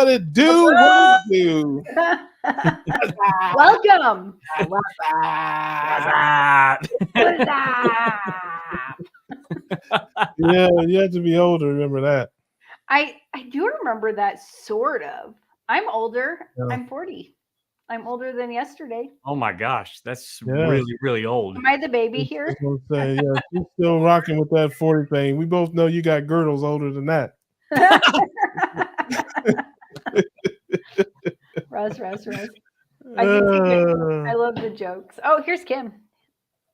What it do? What it do? Welcome. What's that? What's up? Yeah, you have to be older. Remember that. I do remember that sort of. I'm older. Yeah. I'm 40. I'm older than yesterday. Oh my gosh, that's Yes. really, really old. Am I the baby I here? was gonna say, yeah, she's still rocking with that 40 thing. We both know you got girdles older than that. Russ. I can take it. I love the jokes. Oh, here's Kim.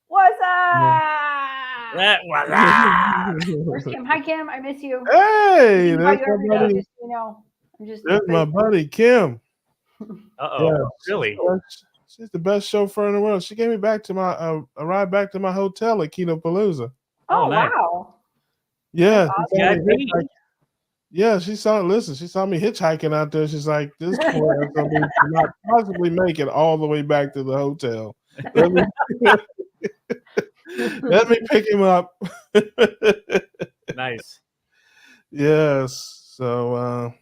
What's up? That was that. Where's Kim? Hi, Kim. I miss you. Hey, You there's every my day, buddy. just so you know. I'm just There's my buddy Kim. Uh-oh, Yeah, really? She's the best chauffeur in the world. She gave me back to my a ride back to my hotel at Keto Palooza. Oh, nice. wow. Yeah, That's she saw awesome. me hitchhiking. Yeah, she saw me hitchhiking out there. She's like, this poor SOB cannot possibly make it all the way back to the hotel. Let me, let me pick him up. Nice. Yes. So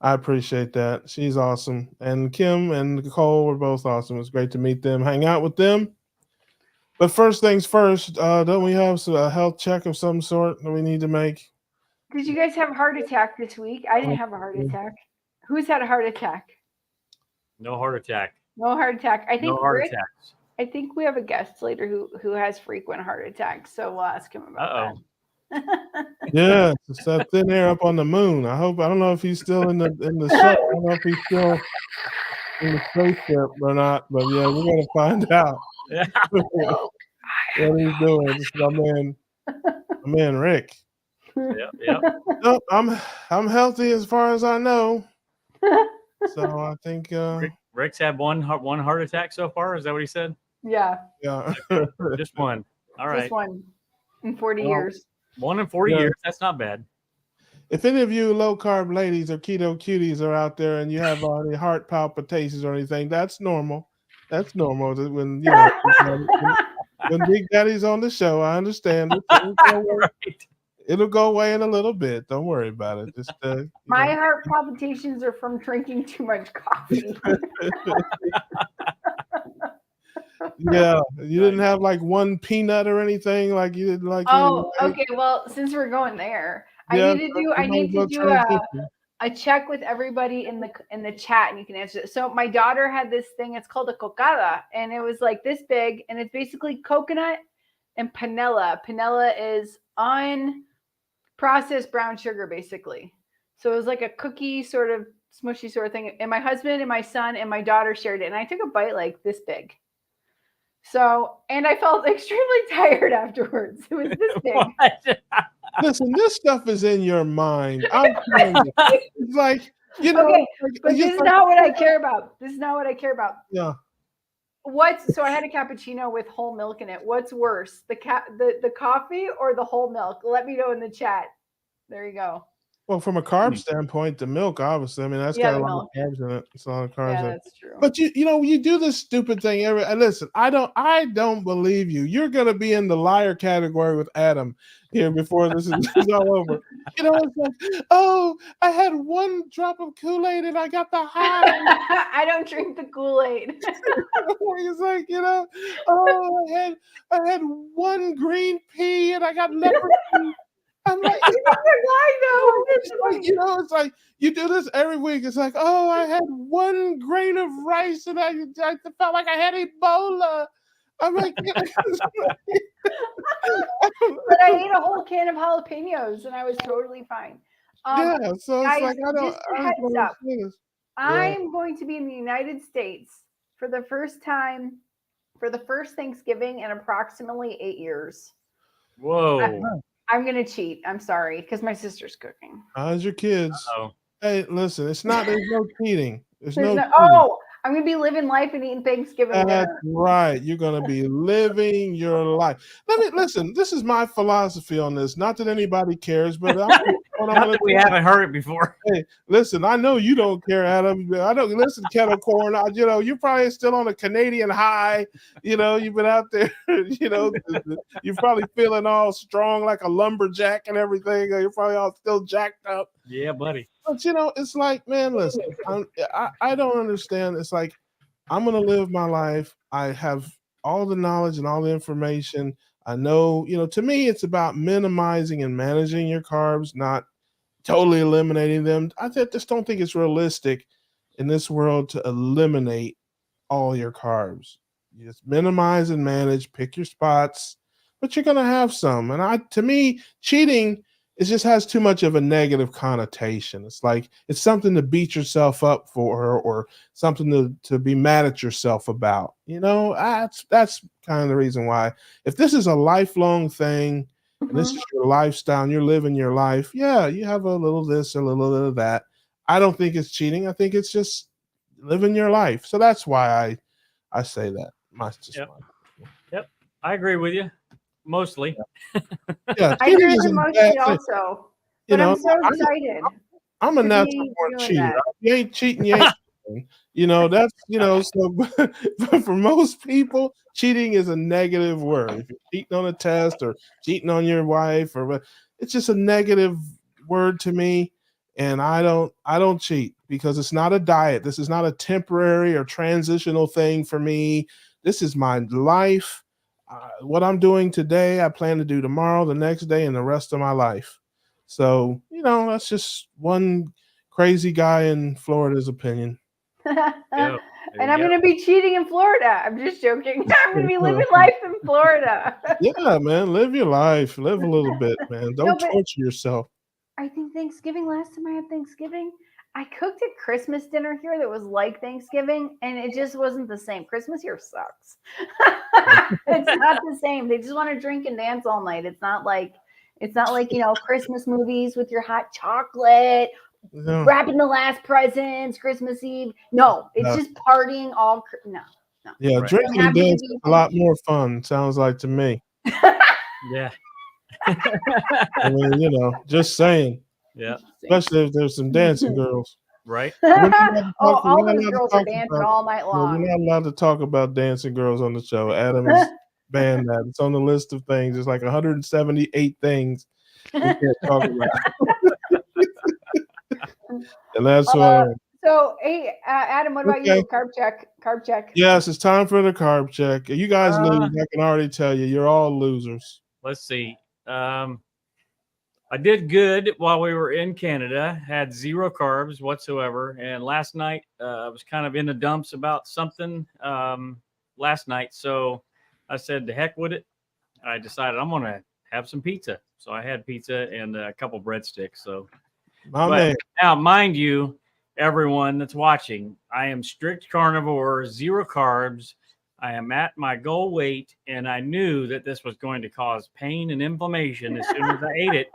I appreciate that. She's awesome. And Kim and Nicole were both awesome. It was great to meet them, hang out with them. But first things first, don't we have a health check of some sort that we need to make? Did you guys have a heart attack this week? I didn't have a heart attack. Who's had a heart attack? No heart attack. No heart attack. I think No heart Rick, attacks. I think we have a guest later who has frequent heart attacks, so we'll ask him about that. Yeah, it's that thin air up on the moon. I don't know if he's still in the show. I don't know if he's still in the spaceship or not, but yeah, we're gonna find out Yeah. what he's doing. This is my man Rick. Yep. Nope, I'm healthy as far as I know. So I think Rick's had one heart attack so far. Is that what he said? Yeah, yeah. Just one. All right. just one in 40 Well, years. 1 in 40 Yeah. years. That's not bad. If any of you low carb ladies or keto cuties are out there and you have any heart palpitations or anything, that's normal. That's normal. When when Big Daddy's on the show, I understand it. Right. It'll go away in a little bit. Don't worry about it. Just My heart palpitations are from drinking too much coffee. yeah. You didn't have like one peanut or anything like you did like. Oh, okay. Well, since we're going there, Yeah, I need to do a check with everybody in the chat, and you can answer it. So my daughter had this thing. It's called a cocada, and it was like this big, and it's basically coconut and panela. Panela is unprocessed brown sugar, basically. So it was like a cookie sort of smushy sort of thing. And my husband and my son and my daughter shared it, and I took a bite like this big. So, and I felt extremely tired afterwards. It was this big. What? Listen, this stuff is in your mind. I'm telling you. It's like, you know. Okay, but it's this just is like- not what I care about. This is not what I care about. Yeah. So I had a cappuccino with whole milk in it. What's worse, the coffee or the whole milk? Let me know in the chat. There you go. Well, from a carb standpoint, the milk, obviously, I mean, that's got a lot of carbs in it. It's a lot of carbs Yeah, in it. that's true. But you do this stupid thing every. And listen, I don't believe you. You're gonna be in the liar category with Adam here before this is all over. You know, it's like, oh, I had one drop of Kool-Aid and I got the high. I don't drink the Kool-Aid. It's like, you know, oh, I had one green pea and I got leprosy. I'm like, you know, it's like you do this every week. It's like, oh, I had one grain of rice and I felt like I had Ebola. I'm like, but I ate a whole can of jalapenos and I was totally fine. yeah, so it's guys, like I don't. just a heads don't up. understand this. I'm going to be in the United States for the first time for the first Thanksgiving in approximately 8 years. Whoa. I'm going to cheat. I'm sorry, because my sister's cooking. How's your kids? Uh-oh. Hey, listen, there's no cheating. There's no cheating. Oh, I'm going to be living life and eating Thanksgiving That's dinner. right. You're going to be living your life. Listen. This is my philosophy on this. Not that anybody cares, but Not that we haven't heard it before. Hey, listen. I know you don't care, Adam. I don't listen, Kettle Corn. You're probably still on a Canadian high. You know, you've been out there. You know, you're probably feeling all strong like a lumberjack and everything. You're probably all still jacked up. Yeah, buddy. But it's like, man, listen, I don't understand. It's like I'm gonna live my life. I have all the knowledge and all the information. I know, to me, it's about minimizing and managing your carbs, not totally eliminating them. Just don't think it's realistic in this world to eliminate all your carbs. You just minimize and manage, pick your spots, but you're gonna have some. And to me, cheating it just has too much of a negative connotation. It's like it's something to beat yourself up for or something to be mad at yourself about. That's kind of the reason why. If this is a lifelong thing and this is your lifestyle and you're living your life, yeah, you have a little this, a little of that. I don't think it's cheating. I think it's just living your life. So that's why I say that. Yep. I agree with you. Mostly. Yeah, I agree with mostly also. But I'm so excited. I'm a natural born cheater. If you ain't cheating, you ain't cheating. That's so for most people, cheating is a negative word. If you're cheating on a test or cheating on your wife it's just a negative word to me. And I don't cheat because it's not a diet. This is not a temporary or transitional thing for me. This is my life. What I'm doing today, I plan to do tomorrow, the next day, and the rest of my life. So, that's just one crazy guy in Florida's opinion. And I'm going to be cheating in Florida. I'm just joking. I'm going to be living life in Florida. Yeah, man. Live your life. Live a little bit, man. Don't torture yourself. I think last time I had Thanksgiving, I cooked a Christmas dinner here that was like Thanksgiving, and it just wasn't the same. Christmas here sucks. It's not the same. They just want to drink and dance all night. It's not like Christmas movies with your hot chocolate, wrapping the last presents, Christmas Eve. No, it's just partying all. No. Yeah, drinking and dancing is a lot more fun. Sounds like to me. Yeah. I mean, just saying. Yeah. Especially if there's some dancing girls. Right. All those girls are dancing all night long. We're not allowed to talk about dancing girls on the show. Adam has banned that. It's on the list of things. It's like 178 things we can't talk about. And that's what. So, hey, Adam, what about you? Carb check. Yes, it's time for the carb check. You guys lose. I can already tell you. You're all losers. Let's see. I did good while we were in Canada, had 0 carbs whatsoever. And last night, I was kind of in the dumps about something last night. So I said, to heck with it. I decided I'm going to have some pizza. So I had pizza and a couple breadsticks. So now, mind you, everyone that's watching, I am strict carnivore, 0 carbs. I am at my goal weight, and I knew that this was going to cause pain and inflammation as soon as I ate it.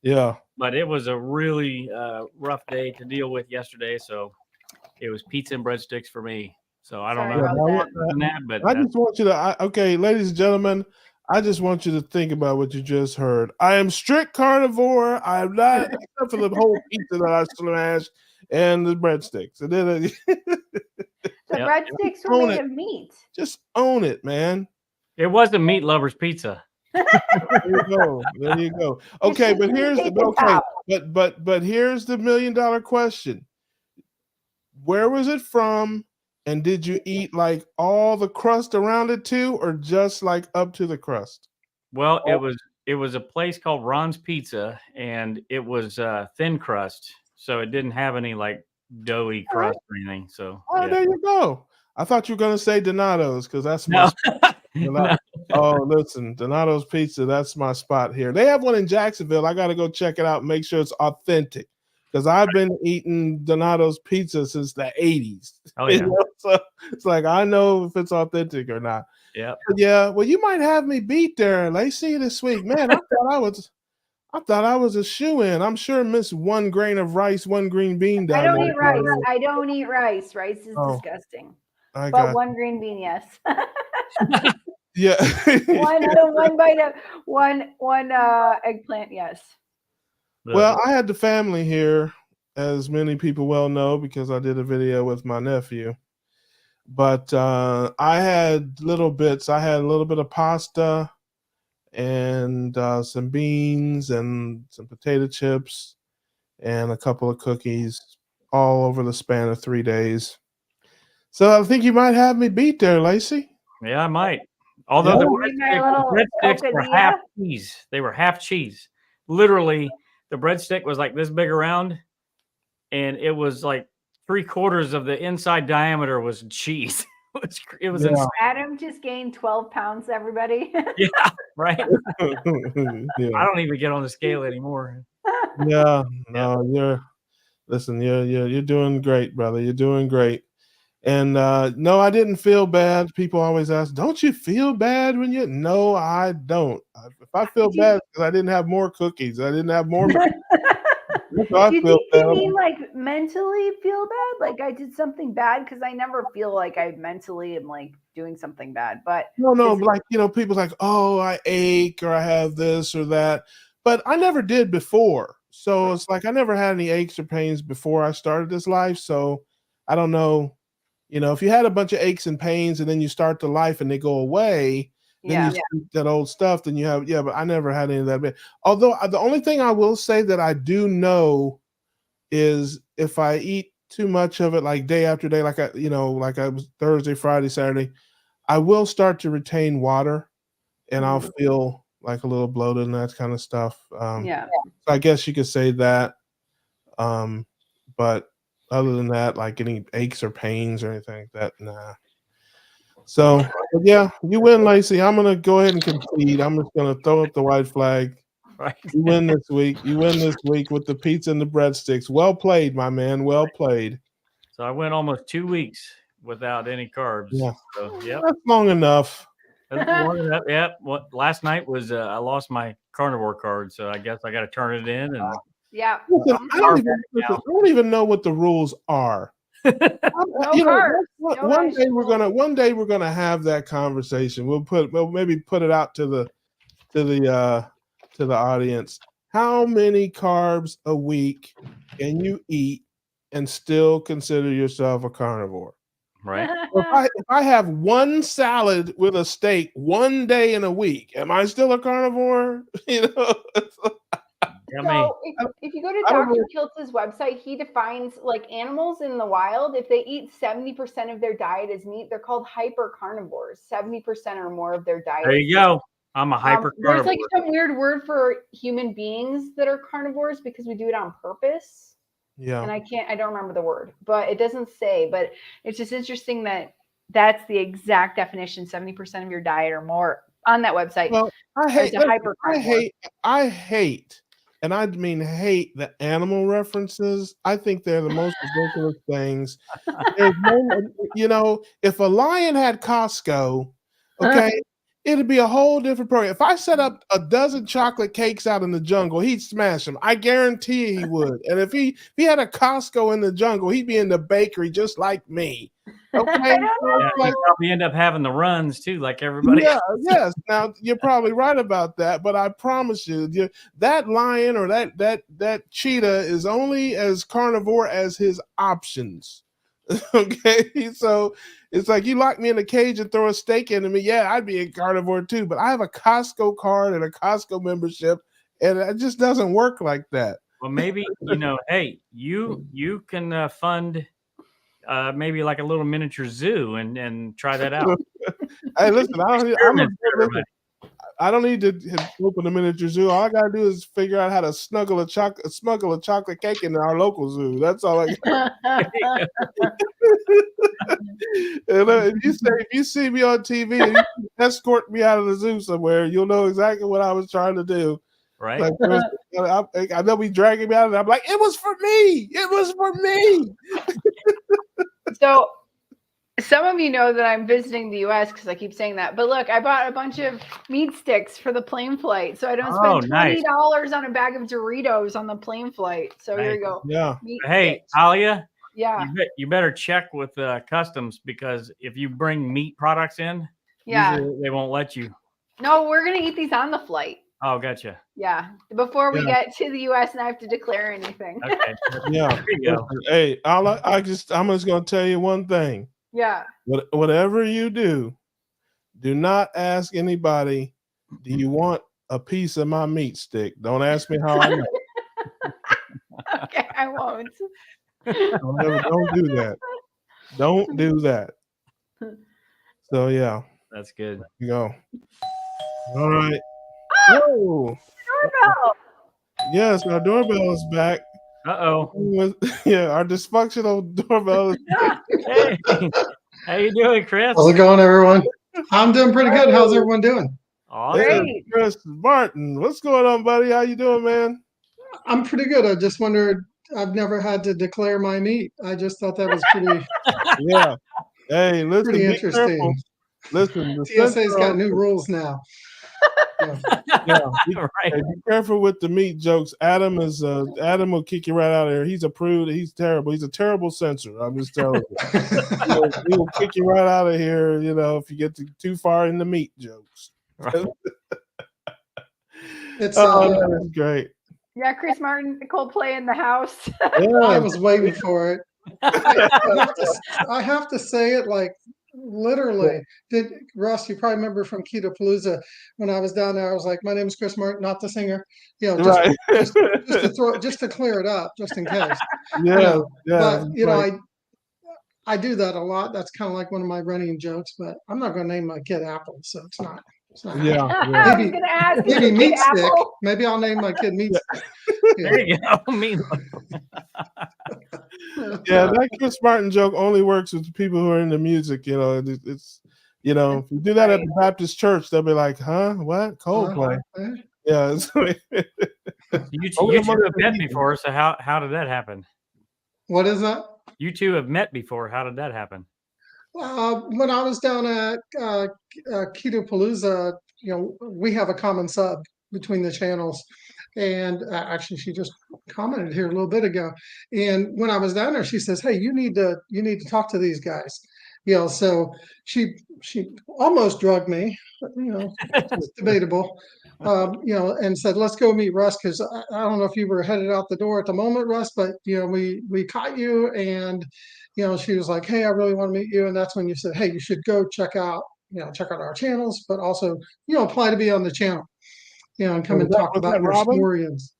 Yeah. But it was a really rough day to deal with yesterday, so it was pizza and breadsticks for me. So I don't know but I just want you to, okay, ladies and gentlemen, I just want you to think about what you just heard. I am strict carnivore. I am not, except for the whole pizza that I smashed and the breadsticks. And then the breadsticks were made of meat. Just own it, man. It was a meat lover's pizza. There you go. Okay, but here's but here's the $1 million question. Where was it from? And did you eat like all the crust around it too, or just like up to the crust? Well, it was a place called Ron's Pizza, and it was thin crust, so it didn't have any like doughy crust or anything. So there you go. I thought you were gonna say Donato's because that's my no. Oh, listen, Donato's Pizza, that's my spot here. They have one in Jacksonville. I gotta go check it out and make sure it's authentic. Because I've been eating Donato's pizza since the 80s. Oh, yeah. So it's like I know if it's authentic or not. Yeah. Yeah. Well, you might have me beat there, Lacey, this week. Man, I thought I was a shoe-in. I'm sure miss 1 grain of rice, 1 green bean down there. I don't eat rice. Rice is disgusting. But 1 green bean, yes. Yeah. one bite of one eggplant, yes. Well, I had the family here, as many people well know, because I did a video with my nephew. But I had little bits. I had a little bit of pasta and some beans and some potato chips and a couple of cookies, all over the span of 3 days. So I think you might have me beat there, Lacey. Yeah, I might. Although Yeah. the breadsticks were half cheese. They were half cheese. Literally, the breadstick was like this big around, and it was like 3/4 of the inside diameter was cheese. It was insane. Adam just gained 12 pounds, everybody. Yeah, right. Yeah. I don't even get on the scale anymore. Yeah, no, you're doing great, brother. You're doing great. And no, I didn't feel bad. People always ask, "Don't you feel bad when you?" No, I don't. If I feel bad because I didn't have more cookies, I didn't have more. Do you think you mean like mentally feel bad? Like I did something bad? Because I never feel like I mentally am like doing something bad. But no, like people's like, "Oh, I ache or I have this or that," but I never did before. So it's like I never had any aches or pains before I started this life. So I don't know. If you had a bunch of aches and pains and then you start the life and they go away, then you speak that old stuff, then you have, but I never had any of that. Although the only thing I will say that I do know is if I eat too much of it, like day after day, like I was Thursday, Friday, Saturday, I will start to retain water and I'll feel like a little bloated and that kind of stuff. So I guess you could say that. But other than that, like any aches or pains or anything like that, nah. So, yeah, you win, Lacey. I'm going to go ahead and concede. I'm just going to throw up the white flag. Right. You win this week. You win this week with the pizza and the breadsticks. Well played, my man. Well played. So I went almost 2 weeks without any carbs. Yeah. So, That's long enough. Last night was I lost my carnivore card, so I guess I got to turn it in. And listen, I don't even know what the rules are. One day we're gonna have that conversation. We'll maybe put it out to the audience. How many carbs a week can you eat and still consider yourself a carnivore? Right. If I have one salad with a steak one day in a week, am I still a carnivore? So if you go to Dr. Kiltz's website, he defines like animals in the wild. If they eat 70% of their diet is meat, they're called hypercarnivores. 70% or more of their diet. There you go. I'm a hypercarnivore. There's like some weird word for human beings that are carnivores because we do it on purpose. Yeah. And I don't remember the word, but it doesn't say. But it's just interesting that that's the exact definition: 70% of your diet or more on that website. Well, I hate. And I mean hate the animal references. I think they're the most ridiculous things. If a lion had Costco, okay, it'd be a whole different program. If I set up a dozen chocolate cakes out in the jungle, he'd smash them. I guarantee he would. And if he had a Costco in the jungle, he'd be in the bakery just like me. Okay, he'd probably end up having the runs too, like everybody. Yeah, yes. Now you're probably right about that, but I promise you, that lion or that cheetah is only as carnivore as his options. Okay, so it's like you lock me in a cage and throw a steak into me. Yeah, I'd be a carnivore too, but I have a Costco card and a Costco membership, and it just doesn't work like that. Well, maybe hey, you can fund. Maybe like a little miniature zoo and try that out. Hey, listen, I don't need to open a miniature zoo. All I gotta do is figure out how to smuggle a chocolate cake in our local zoo. That's all I got. If you see me on TV and you escort me out of the zoo somewhere, you'll know exactly what I was trying to do. Right. Like, I know we dragging me out, and I'm like, it was for me. It was for me. So some of you know that I'm visiting the U.S. because I keep saying that. But look, I bought a bunch of meat sticks for the plane flight, so I don't spend $20 on a bag of Doritos on the plane flight. So here you go. Yeah. Hey, Alia. Yeah. You better check with customs because if you bring meat products in, usually they won't let you. No, we're gonna eat these on the flight. Oh, gotcha. Yeah, before we get to the U.S. and I have to declare anything. Okay. Yeah. There you go. Hey, I'm just gonna tell you one thing. Yeah. Whatever you do not ask anybody, do you want a piece of my meat stick? Don't ask me how I know. Okay. I won't. Don't do that. Don't do that. So yeah, That's good. you go. All right. Whoa. Doorbell. Yes, our doorbell is back. Uh-oh. Yeah, our dysfunctional doorbell is Hey, how you doing, Chris? How's it going, everyone? I'm doing pretty good. How's everyone doing? Awesome. Great. Chris Martin. What's going on, buddy? How you doing, man? I'm pretty good. I just wondered, I've never had to declare my meat. I just thought that was pretty Yeah. Hey, listen, pretty be interesting. careful. Listen, the TSA's got censor- new rules now. Yeah. Yeah, be, Right. hey, be careful with the meat jokes. Adam will kick you right out of here. He's approved. He's terrible. He's a terrible censor. I'm just telling you. He will kick you right out of here. If you get too far in the meat jokes. It's That is great. Yeah, Chris Martin, Coldplay in the house. I Yeah, was waiting for it. I have to say it like literally. Russ, you probably remember from Keto Palooza when I was down there, I was like, my name is Chris Martin, not the singer. right. Just to clear it up, just in case. Yeah, But right. I do that a lot. That's kind of like one of my running jokes, but I'm not going to name my kid Apple, so it's not. Yeah, I was gonna ask. Maybe is it Meat Stick. Apple? Maybe I'll name my kid Meat Stick. Yeah. There you go. Mean. yeah. That Chris Martin joke only works with people who are into music. It's if you do that at the Baptist church, they'll be like, "Huh? What? Coldplay?" Yeah. You two have met before, so how did that happen? What is that? You two have met before. How did that happen? When I was down at Keto Palooza, we have a common sub between the channels. And actually, she just commented here a little bit ago. And when I was down there, she says, "Hey, you need to talk to these guys." So she almost drugged me, but, it's debatable. And said, "Let's go meet Russ," because I don't know if you were headed out the door at the moment, Russ, but we caught you, and she was like, "Hey, I really want to meet you," and that's when you said, "Hey, you should go check out our channels, but also apply to be on the channel, and come and talk about your stories."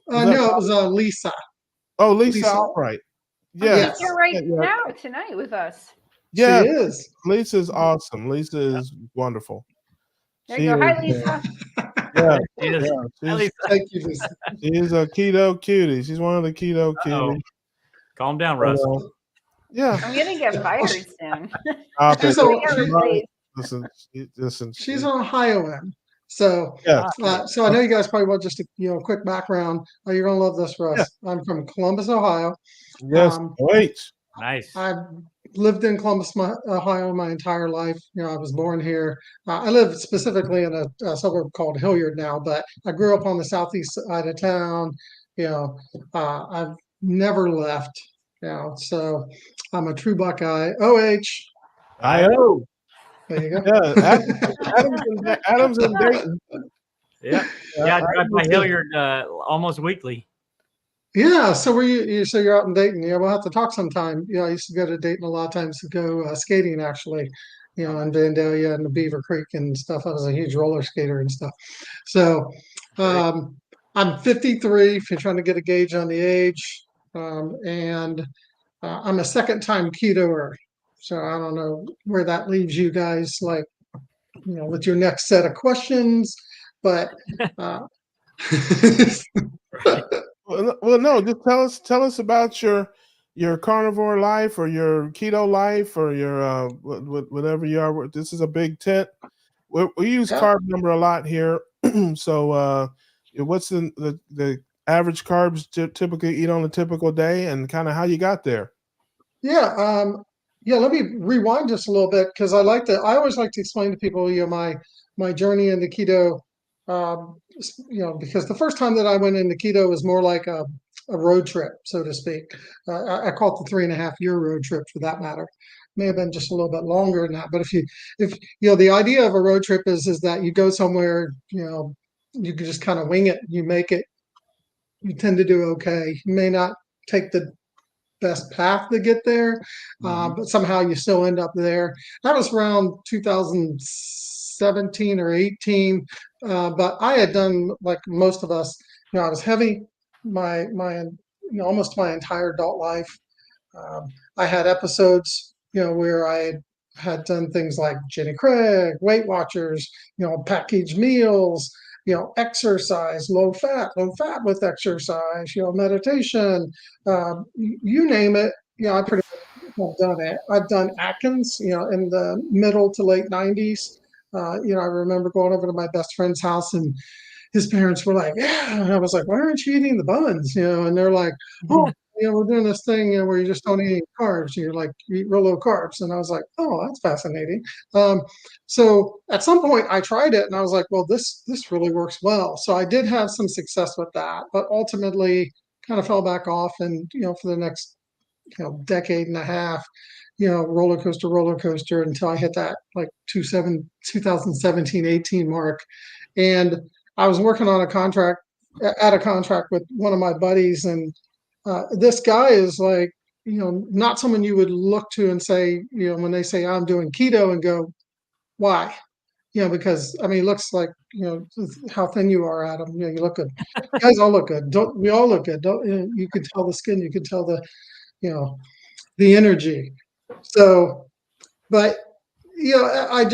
No, it was Lisa. Oh, Lisa, all right. Yes. She's here right now tonight with us. Yeah, She is. Lisa's awesome. Lisa is wonderful. There you go. Hi, Lisa. Yeah, Thank you, Lisa. she's a keto cutie. She's one of the keto Uh-oh. cuties. Calm down, Russ. Yeah. I'm gonna get fired soon. Listen. She's an Ohioan. So, Yeah. so I know you guys probably want just a quick background. You're gonna love this, Russ. Yeah. I'm from Columbus, Ohio. Yes. Wait. Nice. I've lived in Columbus, Ohio, my entire life. I was born here. I live specifically in a suburb called Hilliard now, but I grew up on the southeast side of town. I've never left. So I'm a true Buckeye. OH. I-O. There you go. Yeah. Adam's in Dayton. Yeah. Yeah, I drive by Hilliard almost weekly. Yeah, so so you're out in Dayton. We'll have to talk sometime. I used to go to Dayton a lot of times to go skating, actually. In Vandalia and the Beaver Creek and stuff. I was a huge roller skater and stuff. So I'm 53. If you're trying to get a gauge on the age, and I'm a second-time ketoer. So I don't know where that leaves you guys, like with your next set of questions, but. Well, no, just tell us about your carnivore life or your keto life or your whatever you are. This is a big tent. We use carb number a lot here. So what's the average carbs typically eat on a typical day, and kind of how you got there? Yeah, let me rewind just a little bit, because I always like to explain to people my journey into keto. Because the first time that I went into keto was more like a road trip, so to speak. I call it the 3.5-year road trip, for that matter. May have been just a little bit longer than that. But if the idea of a road trip is that you go somewhere, you can just kind of wing it. You make it. You tend to do okay. You may not take the best path to get there, but somehow you still end up there. That was around 2017 or 18. But I had done, like most of us, I was heavy. My almost my entire adult life. I had episodes, where I had done things like Jenny Craig, Weight Watchers, packaged meals, exercise, low fat with exercise, meditation, you name it. I pretty much have done it. I've done Atkins, in the middle to late 90s. I remember going over to my best friend's house and his parents were like, yeah. And I was like, why aren't you eating the buns? And they're like, oh, we're doing this thing, where you just don't eat any carbs. You're like, you eat real low carbs. And I was like, oh, that's fascinating. So at some point I tried it and I was like, well, this really works well. So I did have some success with that, but ultimately kind of fell back off. And, for the next, decade and a half, roller coaster until I hit that like 2017, 18 mark. And I was working on a contract with one of my buddies, and this guy is like, not someone you would look to and say, when they say I'm doing keto and go, why? Because I mean, it looks like, how thin you are, Adam. You look good. You guys all look good. Don't we all look good? Don't you could tell the skin, you could tell the, the energy. So, but I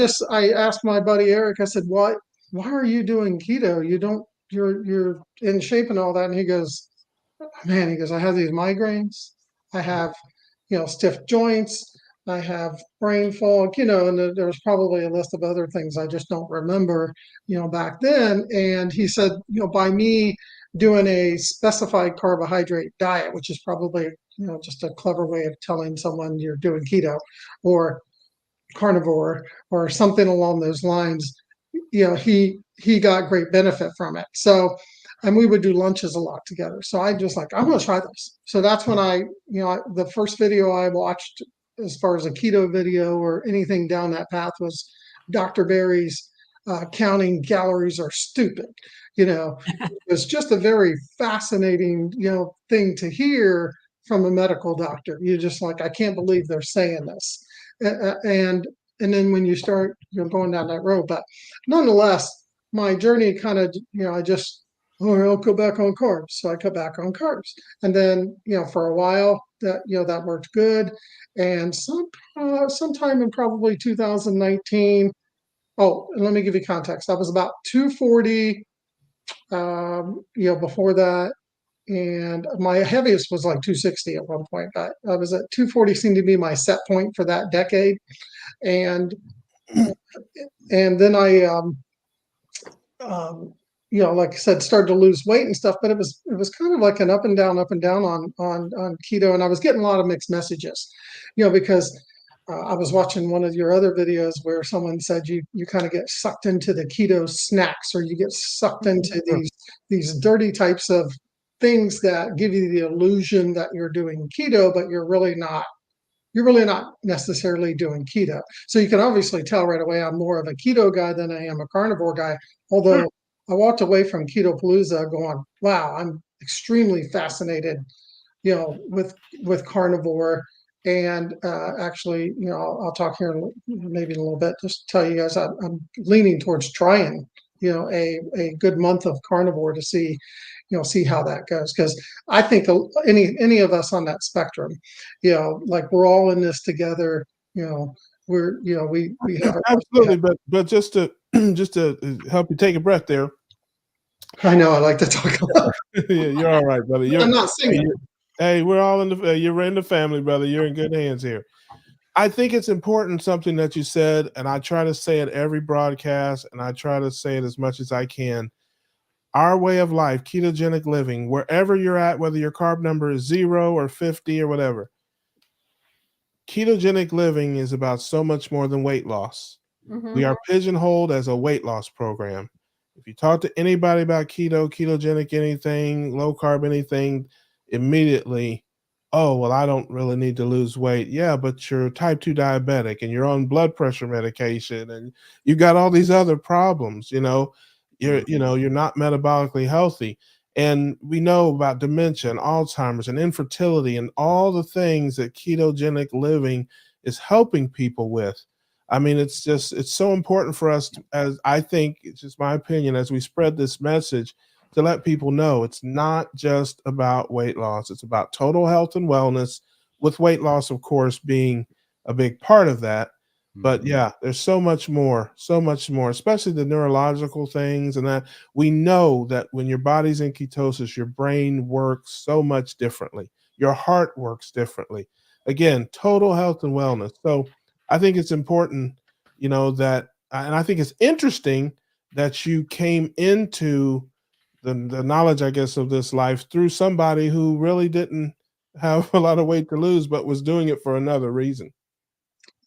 asked my buddy Eric, I said, why are you doing keto? You're in shape and all that. And he goes, man, I have these migraines. I have, stiff joints. I have brain fog, and there's probably a list of other things I just don't remember, back then. And he said, by me doing a specified carbohydrate diet, which is probably, just a clever way of telling someone you're doing keto or carnivore or something along those lines, he got great benefit from it. So, and we would do lunches a lot together. So I just like, I'm going to try this. So that's when the first video I watched as far as a keto video or anything down that path was Dr. Berry's Counting Calories Are Stupid. It was just a very fascinating, thing to hear from a medical doctor. You're just like, I can't believe they're saying this. And then when you start, going down that road, but nonetheless, my journey kind of, I'll go back on carbs. So I cut back on carbs. And then, for a while that worked good. And sometime in probably 2019, oh, and let me give you context. I was about 240, before that. And my heaviest was like 260 at one point, but I was at 240 seemed to be my set point for that decade. And then I, like I said, started to lose weight and stuff, but it was kind of like an up and down on keto. And I was getting a lot of mixed messages, because I was watching one of your other videos where someone said you kind of get sucked into the keto snacks, or you get sucked into these dirty types of things that give you the illusion that you're doing keto, but you're really not necessarily doing keto. So you can obviously tell right away I'm more of a keto guy than I am a carnivore guy. Although I walked away from Keto Palooza going, wow, I'm extremely fascinated, with carnivore. And actually, I'll talk here maybe in a little bit, just to tell you guys I'm leaning towards trying, a good month of carnivore to see how that goes. Because I think any of us on that spectrum, like we're all in this together. We're we have absolutely, but just to help you take a breath there. I know I like to talk a lot. Yeah, you're all right, brother. I'm not singing. Hey, we're all you're in the family, brother. You're in good hands here. I think it's important, something that you said, and I try to say it every broadcast, and I try to say it as much as I can. Our way of life, ketogenic living, wherever you're at, whether your carb number is 0 or 50 or whatever, ketogenic living is about so much more than weight loss. Mm-hmm. We are pigeonholed as a weight loss program. If you talk to anybody about keto, ketogenic anything, low carb anything, immediately, oh, well, I don't really need to lose weight. Yeah, but you're type 2 diabetic and you're on blood pressure medication and you got all these other problems, you're not metabolically healthy. And we know about dementia and Alzheimer's and infertility and all the things that ketogenic living is helping people with. I mean, it's so important for us as I think, it's just my opinion, as we spread this message, to let people know it's not just about weight loss. It's about total health and wellness, with weight loss, of course, being a big part of that. But Mhm. yeah, there's so much more, especially the neurological things. And that we know that when your body's in ketosis, your brain works so much differently. Your heart works differently. Again, total health and wellness. So I think it's important, that, and I think it's interesting that you came into the knowledge, I guess, of this life through somebody who really didn't have a lot of weight to lose, but was doing it for another reason.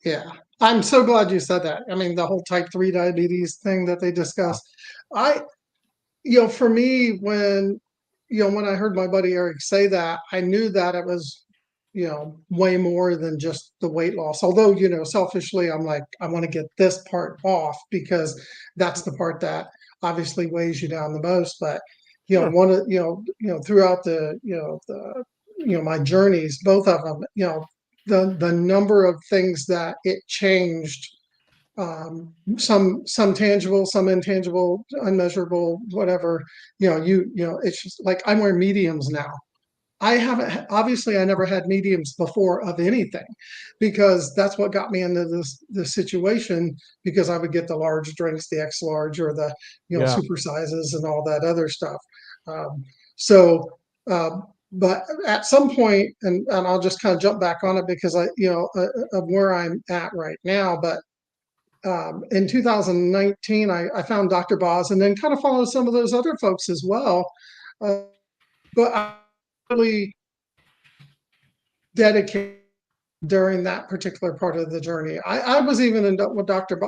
Yeah, I'm so glad you said that. I mean, the whole type 3 diabetes thing that they discussed. I, for me, when I heard my buddy Eric say that, I knew that it was, way more than just the weight loss. Although, selfishly, I'm like, I want to get this part off because that's the part that obviously weighs you down the most. But, Sure. one of, throughout my journeys, both of them, the number of things that it changed, some tangible, some intangible, unmeasurable, whatever. It's just like I'm wearing mediums now. I haven't, obviously I never had mediums before of anything, because that's what got me into this situation, because I would get the large drinks, the X large, or the Yeah. super sizes and all that other stuff. Um, so but at some point, and I'll just kind of jump back on it because of where I'm at right now. But in 2019, I found Dr. Boz, and then kind of followed some of those other folks as well. But I really dedicated during that particular part of the journey. I was even in with Dr.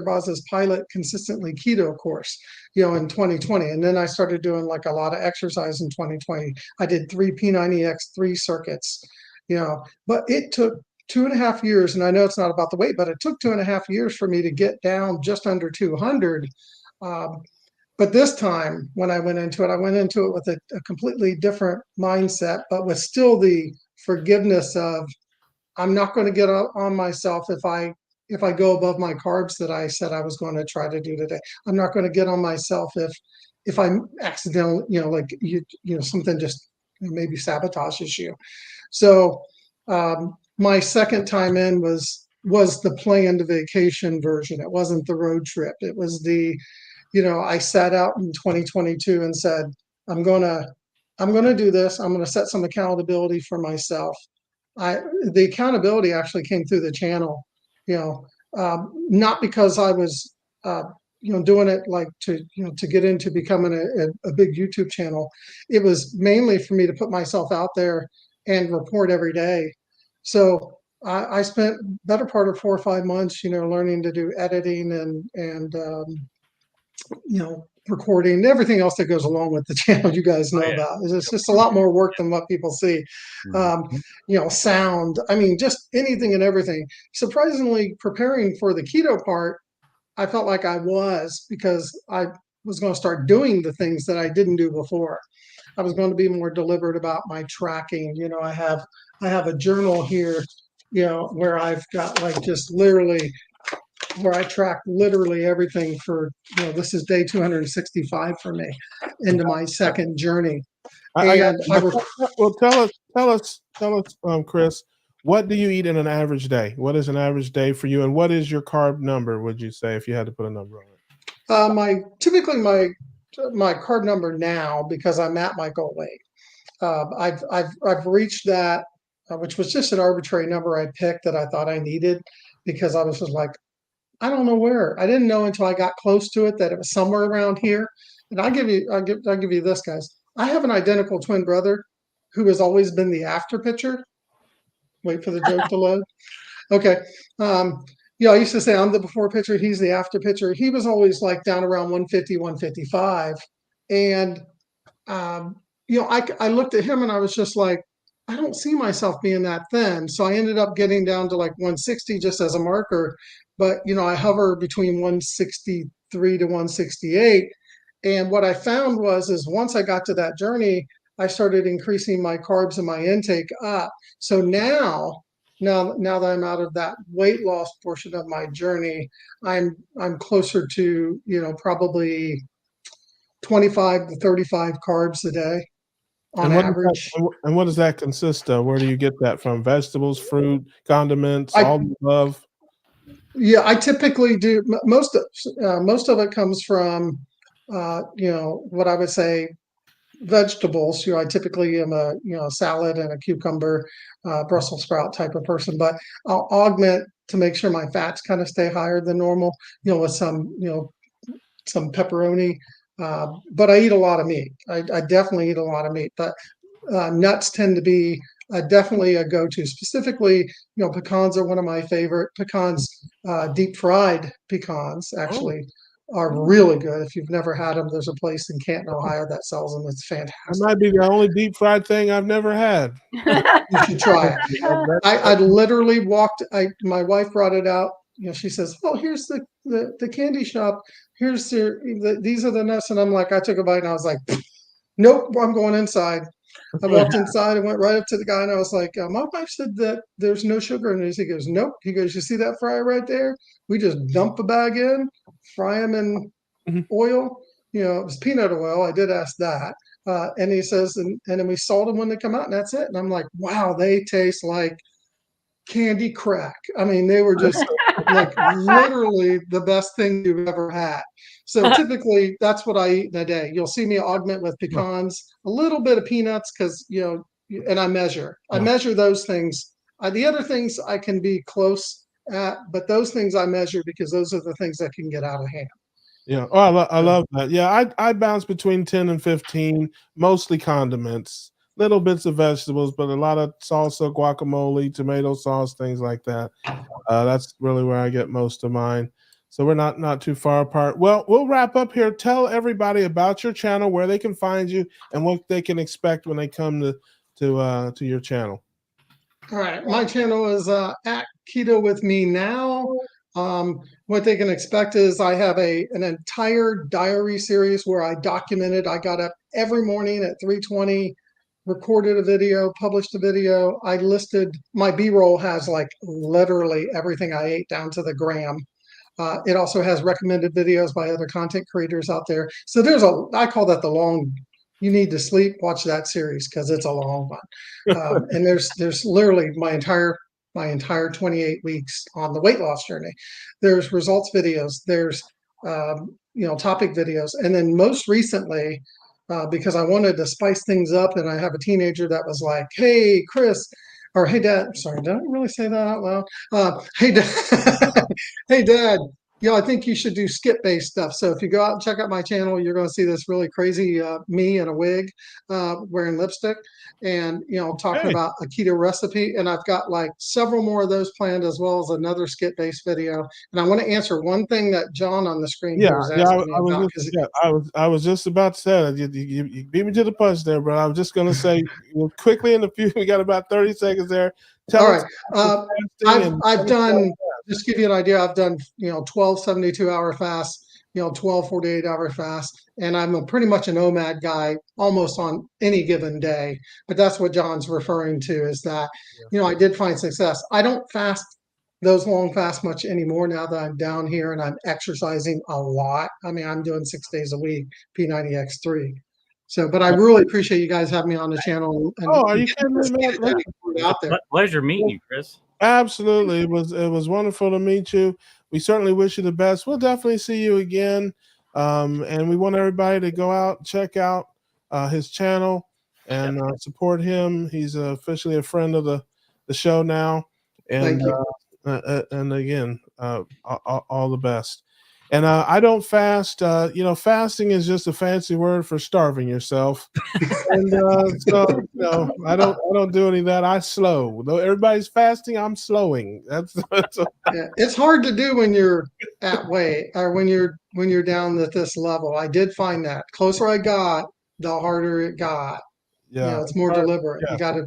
Boz's pilot consistently keto course, in 2020. And then I started doing like a lot of exercise in 2020. I did 3 P90X3 circuits, but it took 2.5 years. And I know it's not about the weight, but it took 2.5 years for me to get down just under 200. But this time when I went into it with a completely different mindset, but with still the forgiveness of, I'm not going to get on myself if I go above my carbs that I said I was going to try to do today. I'm not going to get on myself if I'm accidental, like something just maybe sabotages you. So my second time in was the planned vacation version. It wasn't the road trip. It was I sat out in 2022 and said, I'm gonna do this. I'm gonna set some accountability for myself. The accountability actually came through the channel, not because I was, doing it like to get into becoming a big YouTube channel. It was mainly for me to put myself out there and report every day. So I spent better part of 4 or 5 months, learning to do editing and recording, everything else that goes along with the channel, you guys know about. It's just a lot more work than what people see. Sound, I mean, just anything and everything. Surprisingly, preparing for the keto part, I felt like I was, because I was going to start doing the things that I didn't do before. I was going to be more deliberate about my tracking. I have a journal here, where I've got like just literally where I track literally everything for, this is day 265 for me into my second journey. I got And well, tell us, Chris, what do you eat in an average day? What is an average day for you, and what is your carb number, would you say, if you had to put a number on it? Typically my carb number now, because I'm at my goal weight, I've reached that, which was just an arbitrary number I picked that I thought I needed, because I was just like, I don't know where. I didn't know until I got close to it that it was somewhere around here. And I'll give you this, guys. I have an identical twin brother who has always been the after pitcher. Wait for the joke to load. Okay. I used to say I'm the before pitcher, he's the after pitcher. He was always like down around 150, 155. And I looked at him and I was just like, I don't see myself being that thin. So I ended up getting down to like 160 just as a marker. But, I hover between 163 to 168. And what I found is once I got to that journey, I started increasing my carbs and my intake up. So now that I'm out of that weight loss portion of my journey, I'm closer to, probably 25 to 35 carbs a day on average. And what does that consist of? Where do you get that from? Vegetables, fruit, condiments, all the above? Yeah, I typically do most of it comes from, what I would say vegetables. I typically am a salad and a cucumber, Brussels sprout type of person, but I'll augment to make sure my fats kind of stay higher than normal. With some pepperoni, but I eat a lot of meat. I definitely eat a lot of meat, but nuts tend to be definitely a go-to. Specifically, pecans are one of my favorite. Pecans, deep fried pecans, actually are really good. If you've never had them, there's a place in Canton, Ohio that sells them. It's fantastic. That might be the only deep fried thing I've never had. You should try it. I literally walked. My wife brought it out. She says, "Oh, here's the candy shop. Here's these are the nuts." And I'm like, I took a bite and I was like, "Nope, I'm going inside." I walked inside and went right up to the guy and I was like, "My wife said that there's no sugar in this." He goes, "Nope." He goes, "You see that fryer right there? We just dump a bag in, fry them in oil. It was peanut oil. I did ask that." And he says, and then we salt them when they come out, and that's it. And I'm like, wow, they taste like candy crack. I mean, they were just like literally the best thing you've ever had. So typically that's what I eat in a day. You'll see me augment with pecans, a little bit of peanuts, because and I measure those things. The other things I can be close at, but those things I measure because those are the things that can get out of hand. Yeah. Oh, I love that. Yeah, I bounce between 10 and 15, mostly condiments, little bits of vegetables, but a lot of salsa, guacamole, tomato sauce, things like that. That's really where I get most of mine. So we're not too far apart. Well, we'll wrap up here. Tell everybody about your channel, where they can find you, and what they can expect when they come to your channel. All right, my channel is at Keto with Me Now. What they can expect is I have an entire diary series where I documented. I got up every morning at 3:20, recorded a video, published a video. I listed my B-roll has like literally everything I ate down to the gram. It also has recommended videos by other content creators out there. So I call that the long. You need to sleep. Watch that series because it's a long one. And there's literally my entire 28 weeks on the weight loss journey. There's results videos. There's topic videos, and then most recently, because I wanted to spice things up, and I have a teenager that was like, "Hey, Chris," or "Hey, Dad." Sorry, did I really say that out loud? Hey, Dad. Hey, Dad. I think you should do skip-based stuff. So if you go out and check out my channel, you're going to see this really crazy me in a wig, wearing lipstick, and talking about a keto recipe. And I've got like several more of those planned, as well as another skit-based video. And I want to answer one thing that John on the screen here is asking me about. I was just about to say that. You beat me to the punch there, bro. I was just going to say quickly we got about 30 seconds there. All right. I've done, just to give you an idea, I've done 12 72-hour fasts, 12 48-hour fasts, and I'm pretty much an OMAD guy almost on any given day. But that's what John's referring to, is that I did find success. I don't fast those long fasts much anymore now that I'm down here and I'm exercising a lot. I mean, I'm doing 6 days a week, P90X3. So, but I really appreciate you guys having me on the channel. Are you kidding me, man? Out there. Pleasure meeting you, Chris. Absolutely. It was wonderful to meet you. We certainly wish you the best. We'll definitely see you again. And we want everybody to go out, check out his channel and support him. He's officially a friend of the show now. And and again, all the best. And I don't fast. Fasting is just a fancy word for starving yourself. And so I don't do any of that. I slow. Though everybody's fasting, I'm slowing. It's hard to do when you're at weight, or when you're down at this level. I did find that closer I got, the harder it got. Yeah, it's more deliberate. You got to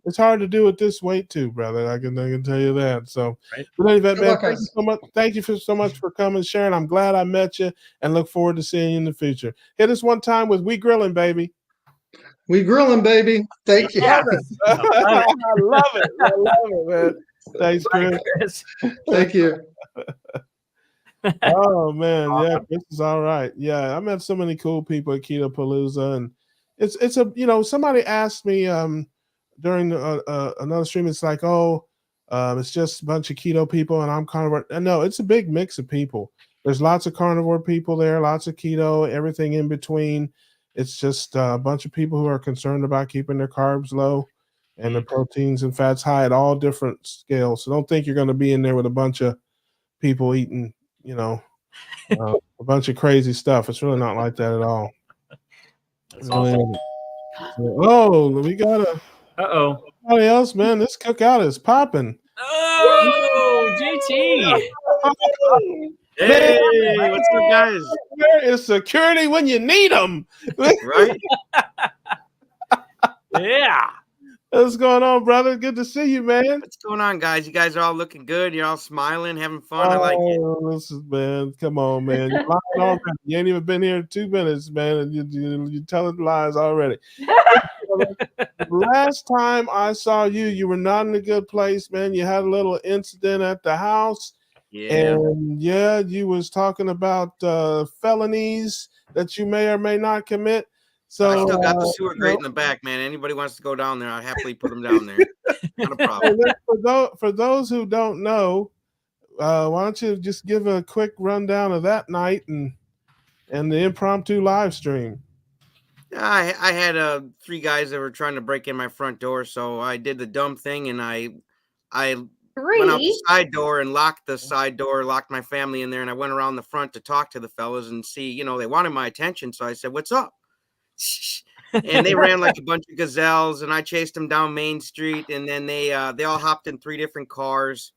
It's hard to do at this weight too, brother. I can tell you that. So, but anyway, man, thank you so much. Thank you so much for coming, Sharon. I'm glad I met you, and look forward to seeing you in the future. Hit us one time with "We Grilling, Baby." We grilling, baby. Thank you. I love it. I love it, man. Thanks, Chris. Thank you. Oh man, yeah, Chris is all right. Yeah, I met so many cool people at Keto Palooza, and it's a somebody asked me during another stream. It's like, oh, it's just a bunch of keto people, and I'm carnivore. And no, it's a big mix of people. There's lots of carnivore people there, lots of keto, everything in between. It's just a bunch of people who are concerned about keeping their carbs low and the proteins and fats high at all different scales. So don't think you're going to be in there with a bunch of people eating, a bunch of crazy stuff. It's really not like that at all. That's Really awesome. isn't. So, we got Uh-oh. somebody else, man. This cookout is popping. Oh, JT. Hey, what's up, guys? Where is security when you need them? Right? Yeah. What's going on, brother? Good to see you, man. What's going on, guys? You guys are all looking good. You're all smiling, having fun. I like it. This is, man. Come on, man. You're lying already. You ain't even been here 2 minutes, man, and you telling lies already. Last time I saw you, you were not in a good place, man. You had a little incident at the house. Yeah. And you was talking about felonies that you may or may not commit. So I still got the sewer grate in the back, man. Anybody wants to go down there, I'll happily put them down there. Not a problem. For those who don't know, why don't you just give a quick rundown of that night and the impromptu live stream? I had 3 guys that were trying to break in my front door, so I did the dumb thing, and I went out the side door and locked the side door, locked my family in there, and I went around the front to talk to the fellas and see, they wanted my attention, so I said, "What's up?" And they ran like a bunch of gazelles, and I chased them down Main Street, and then they all hopped in 3 different cars.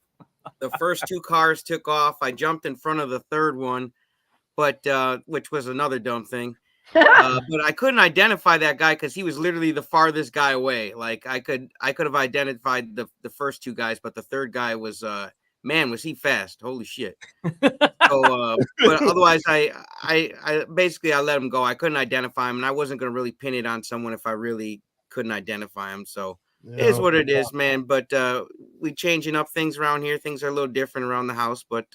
The first 2 cars took off. I jumped in front of the third one, but which was another dumb thing. But I couldn't identify that guy because he was literally the farthest guy away. Like I could have identified the first 2 guys, but the third guy was man, was he fast? Holy shit! So, but otherwise, I basically I let him go. I couldn't identify him, and I wasn't going to really pin it on someone if I really couldn't identify him. So it is what it is, man. But we changing up things around here. Things are a little different around the house, but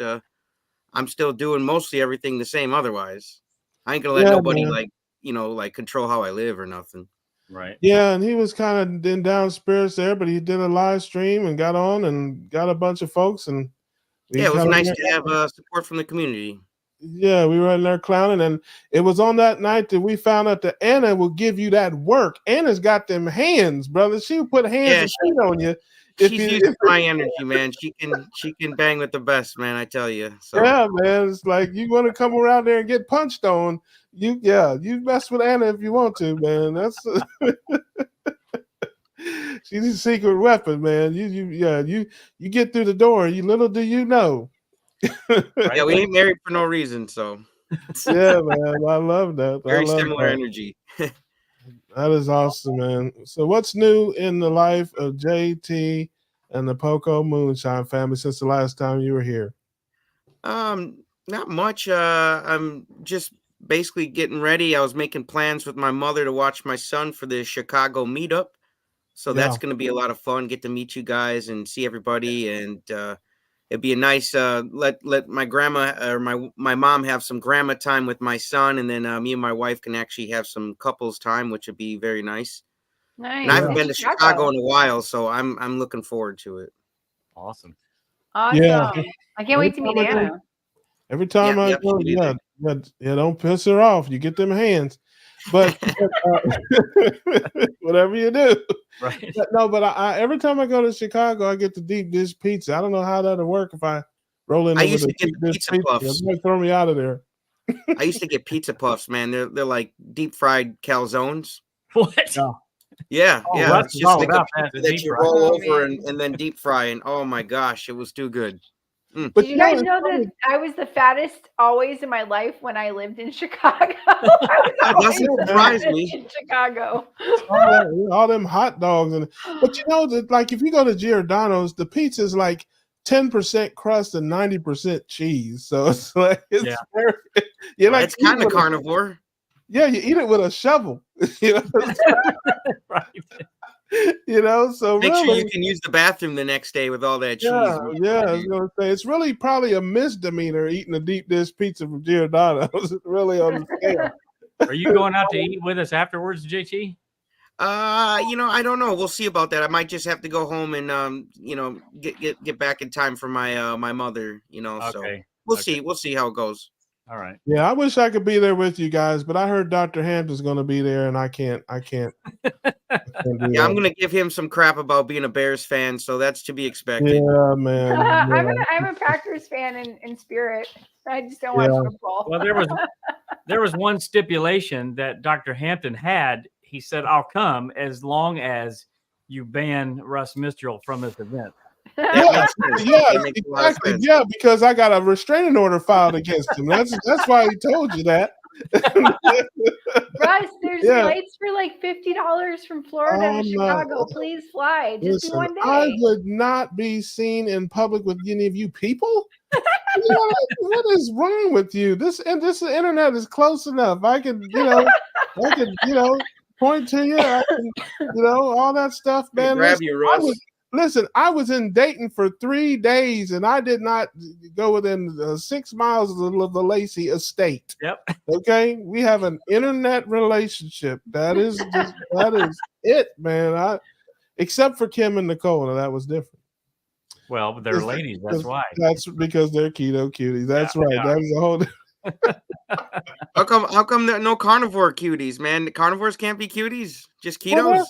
I'm still doing mostly everything the same. Otherwise, I ain't gonna let nobody like control how I live or nothing. Right. Yeah, and he was kind of in down spirits there, but he did a live stream and got on and got a bunch of folks, and it was nice to have support from the community. Yeah, we were in there clowning, and it was on that night that we found out that Anna will give you that work. Anna's got them hands, brother. She will put hands and feet on you. She's used to my energy, man. She can bang with the best, man. I tell you. So. Yeah, man. It's like you want to come around there and get punched on. You mess with Anna if you want to, man. That's she's a secret weapon, man. You get through the door. You little do you know. Yeah, we ain't married for no reason, so. Yeah, man. I love that. Very similar energy. That is awesome, man. So what's new in the life of JT and the Poco Moonshine family since the last time you were here? Not much. I'm just basically getting ready. I was making plans with my mother to watch my son for the Chicago meetup. So that's going to be a lot of fun. Get to meet you guys and see everybody. And it'd be a nice let my grandma or my mom have some grandma time with my son, and then me and my wife can actually have some couples time, which would be very nice. Nice. And I haven't been to Chicago in a while, so I'm looking forward to it. Awesome. Yeah. I can't wait to meet Anna. Every time I go, don't piss her off. You get them hands, but whatever you do. Right. But I every time I go to Chicago, I get the deep dish pizza. I don't know how that'll work if I roll in. I used to get the pizza puffs. Throw me out of there. I used to get pizza puffs, man. They're like deep fried calzones. What? Yeah, yeah. It's just like a pizza that you roll over and then deep fry, and oh my gosh, it was too good. Did you guys know that I was the fattest always in my life when I lived in Chicago? That doesn't surprise me. In Chicago. All them hot dogs. But you know that, like, if you go to Giordano's, the pizza is like 10% crust and 90% cheese. So it's like, it's kind of carnivore. Yeah, you eat it with a shovel. You know? Right. So Make sure really, you can use the bathroom the next day with all that cheese. I was gonna say it's really probably a misdemeanor eating a deep dish pizza from Giordano's. Really on the scale. Are you going out to eat with us afterwards, JT? I don't know. We'll see about that. I might just have to go home and get back in time for my my mother. So Okay. we'll see. We'll see how it goes. All right. Yeah, I wish I could be there with you guys, but I heard Dr. Hampton's going to be there, and I can't. Yeah, I'm gonna give him some crap about being a Bears fan, so that's to be expected. Yeah, man. I'm a Packers fan in spirit. I just don't watch football. Well, there was one stipulation that Dr. Hampton had. He said, "I'll come as long as you ban Russ Mistral from this event." Exactly. Yeah, because I got a restraining order filed against him. That's why he told you that. Russ, there's flights for like $50 from Florida to Chicago. Please fly. Just do one day. I would not be seen in public with any of you people. What is wrong with you? This internet is close enough. I could point to you. I can, all that stuff, man. Grab you, Russ. Listen, I was in Dayton for 3 days, and I did not go within 6 miles of the Lacey estate. Yep. Okay, we have an internet relationship. That is it, man. Except for Kim and Nicole, that was different. Well, they're ladies. That's why. That's because they're keto cuties. That's right. That is a whole. How come there are no carnivore cuties, man? The carnivores can't be cuties. Just ketos.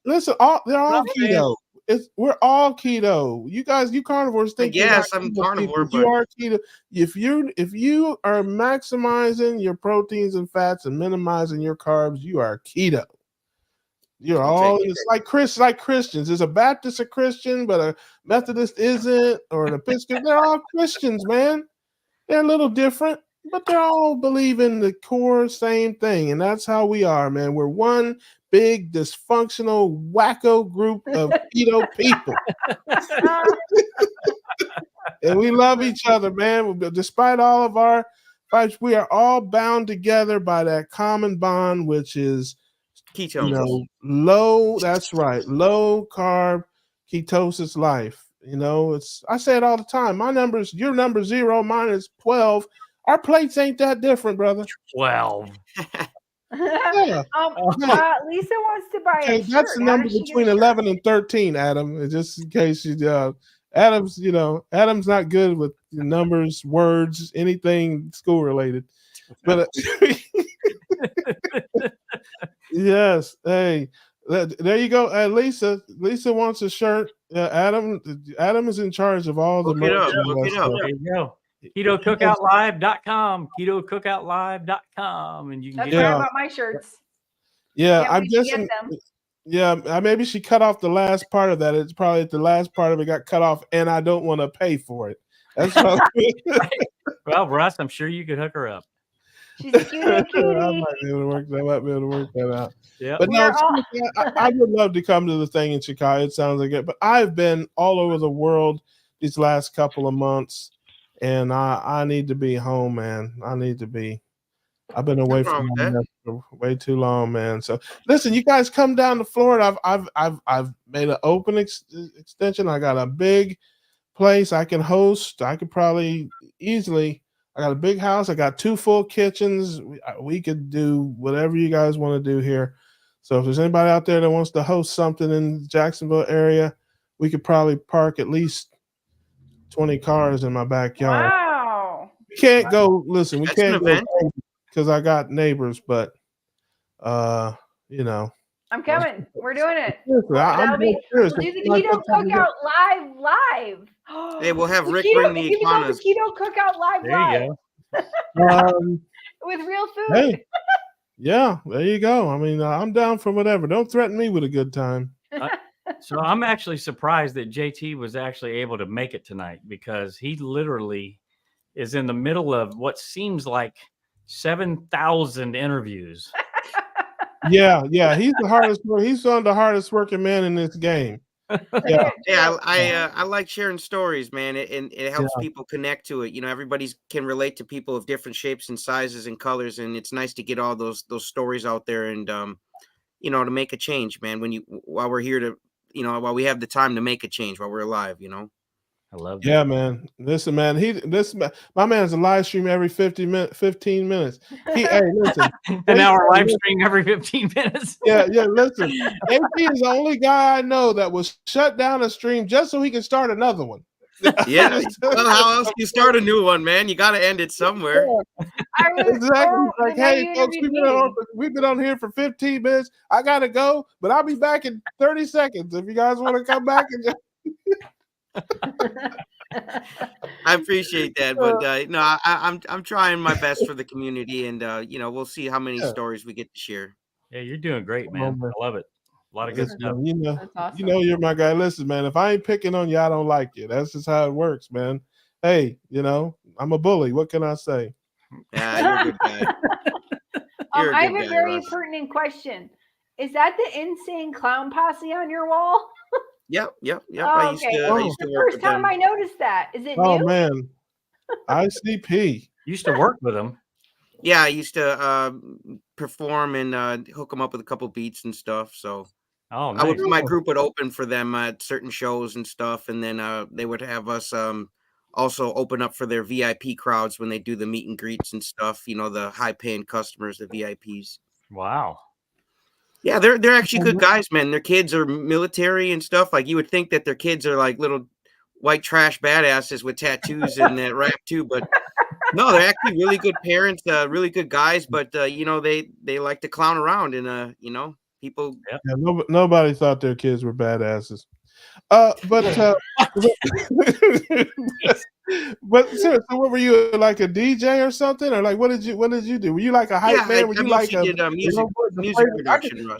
Listen, they're all keto. We're all keto. You guys, you carnivores think I'm carnivore, but you are keto. If you are maximizing your proteins and fats and minimizing your carbs, you are keto. You're all it's like Christians. Is a Baptist a Christian, but a Methodist isn't, or an Episcopal? They're all Christians, man. They're a little different, but they all believe in the core same thing, and that's how we are, man. We're one big dysfunctional wacko group of keto people. And we love each other, man. Despite all of our fights, we are all bound together by that common bond, which is ketones. Low carb ketosis life. I say it all the time. Your number 0, mine is 12. Our plates ain't that different, brother. 12. Lisa wants to buy a shirt. That's the number between 11 and 13, Adam. Just in case Adam's not good with numbers, words, anything school related. But yes, hey, there you go. Lisa wants a shirt. Adam is in charge of all the merch. There you go. KetoCookoutLive.com. KetoCookoutLive.com, and you can That's right about my shirts. Yeah, I'm guessing. Yeah, maybe she cut off the last part of that. It's probably the last part of it got cut off, and I don't want to pay for it. That's probably Well, Russ, I'm sure you could hook her up. She's a cutie. I might be able to work that out. Yeah, but no, I would love to come to the thing in Chicago. It sounds like it, but I've been all over the world these last couple of months, and I need to be home, man. I've been away from home for way too long, man. So listen, you guys come down to Florida. I've made an open extension. I got a big place I can host. I could probably easily. I got a big house. I got 2 full kitchens. We could do whatever you guys want to do here. So if there's anybody out there that wants to host something in the Jacksonville area, we could probably park at least 20 cars in my backyard. Wow. We can't go. Listen, we can't go because I got neighbors, but I'm coming. We're doing it. We'll do the Keto Cookout live. Hey, we'll have Rick bring the iguanas. The Keto Cookout live. There you go. With real food. Hey, yeah, there you go. I mean, I'm down for whatever. Don't threaten me with a good time. So I'm actually surprised that JT was actually able to make it tonight, because he literally is in the middle of what seems like 7,000 interviews. Yeah, he's the hardest. He's one of the hardest working men in this game. Yeah, I like sharing stories, man. It helps people connect to it. Everybody can relate to people of different shapes and sizes and colors, and it's nice to get all those stories out there. And to make a change, man. While we're here to, while we have the time to make a change while we're alive, I love that. Yeah, man. Listen, man. My man's a live stream every 15 minutes. Hey, listen. An hour live stream every 15 minutes. Yeah. Listen, AP is the only guy I know that will shut down a stream just so he can start another one. Yeah. Well, how else do you start a new one, man? You got to end it somewhere. Exactly. Like, hey, folks, we've been on here for 15 minutes. I gotta go, but I'll be back in 30 seconds. If you guys want to come back and I appreciate that, but no, I'm trying my best for the community, and we'll see how many stories we get to share. Yeah, you're doing great, man. I love it. A lot of good stuff. That's awesome. You're my guy. Listen, man, if I ain't picking on you, I don't like you. That's just how it works, man. Hey, I'm a bully. What can I say? Yeah, you're a good guy. I have a very pertinent question. Is that the Insane Clown Posse on your wall? Yep. Oh, I used to work the first time I noticed that. Is it new? Oh man, ICP. Used to work with them. Yeah, I used to perform and hook them up with a couple beats and stuff. So nice. My group would open for them at certain shows and stuff, and then they would have us also open up for their VIP crowds when they do the meet and greets and stuff. The high paying customers, the VIPs. Wow. Yeah, they're actually good guys, man. Their kids are military and stuff. Like, you would think that their kids are like little white trash badasses with tattoos and that rap too, but no, they're actually really good parents, really good guys. But they like to clown around, and people. Yep. Yeah, nobody thought their kids were badasses. But seriously, what were you, like a DJ or something, or like what did you do? Were you like a hype man? Were you like a music production?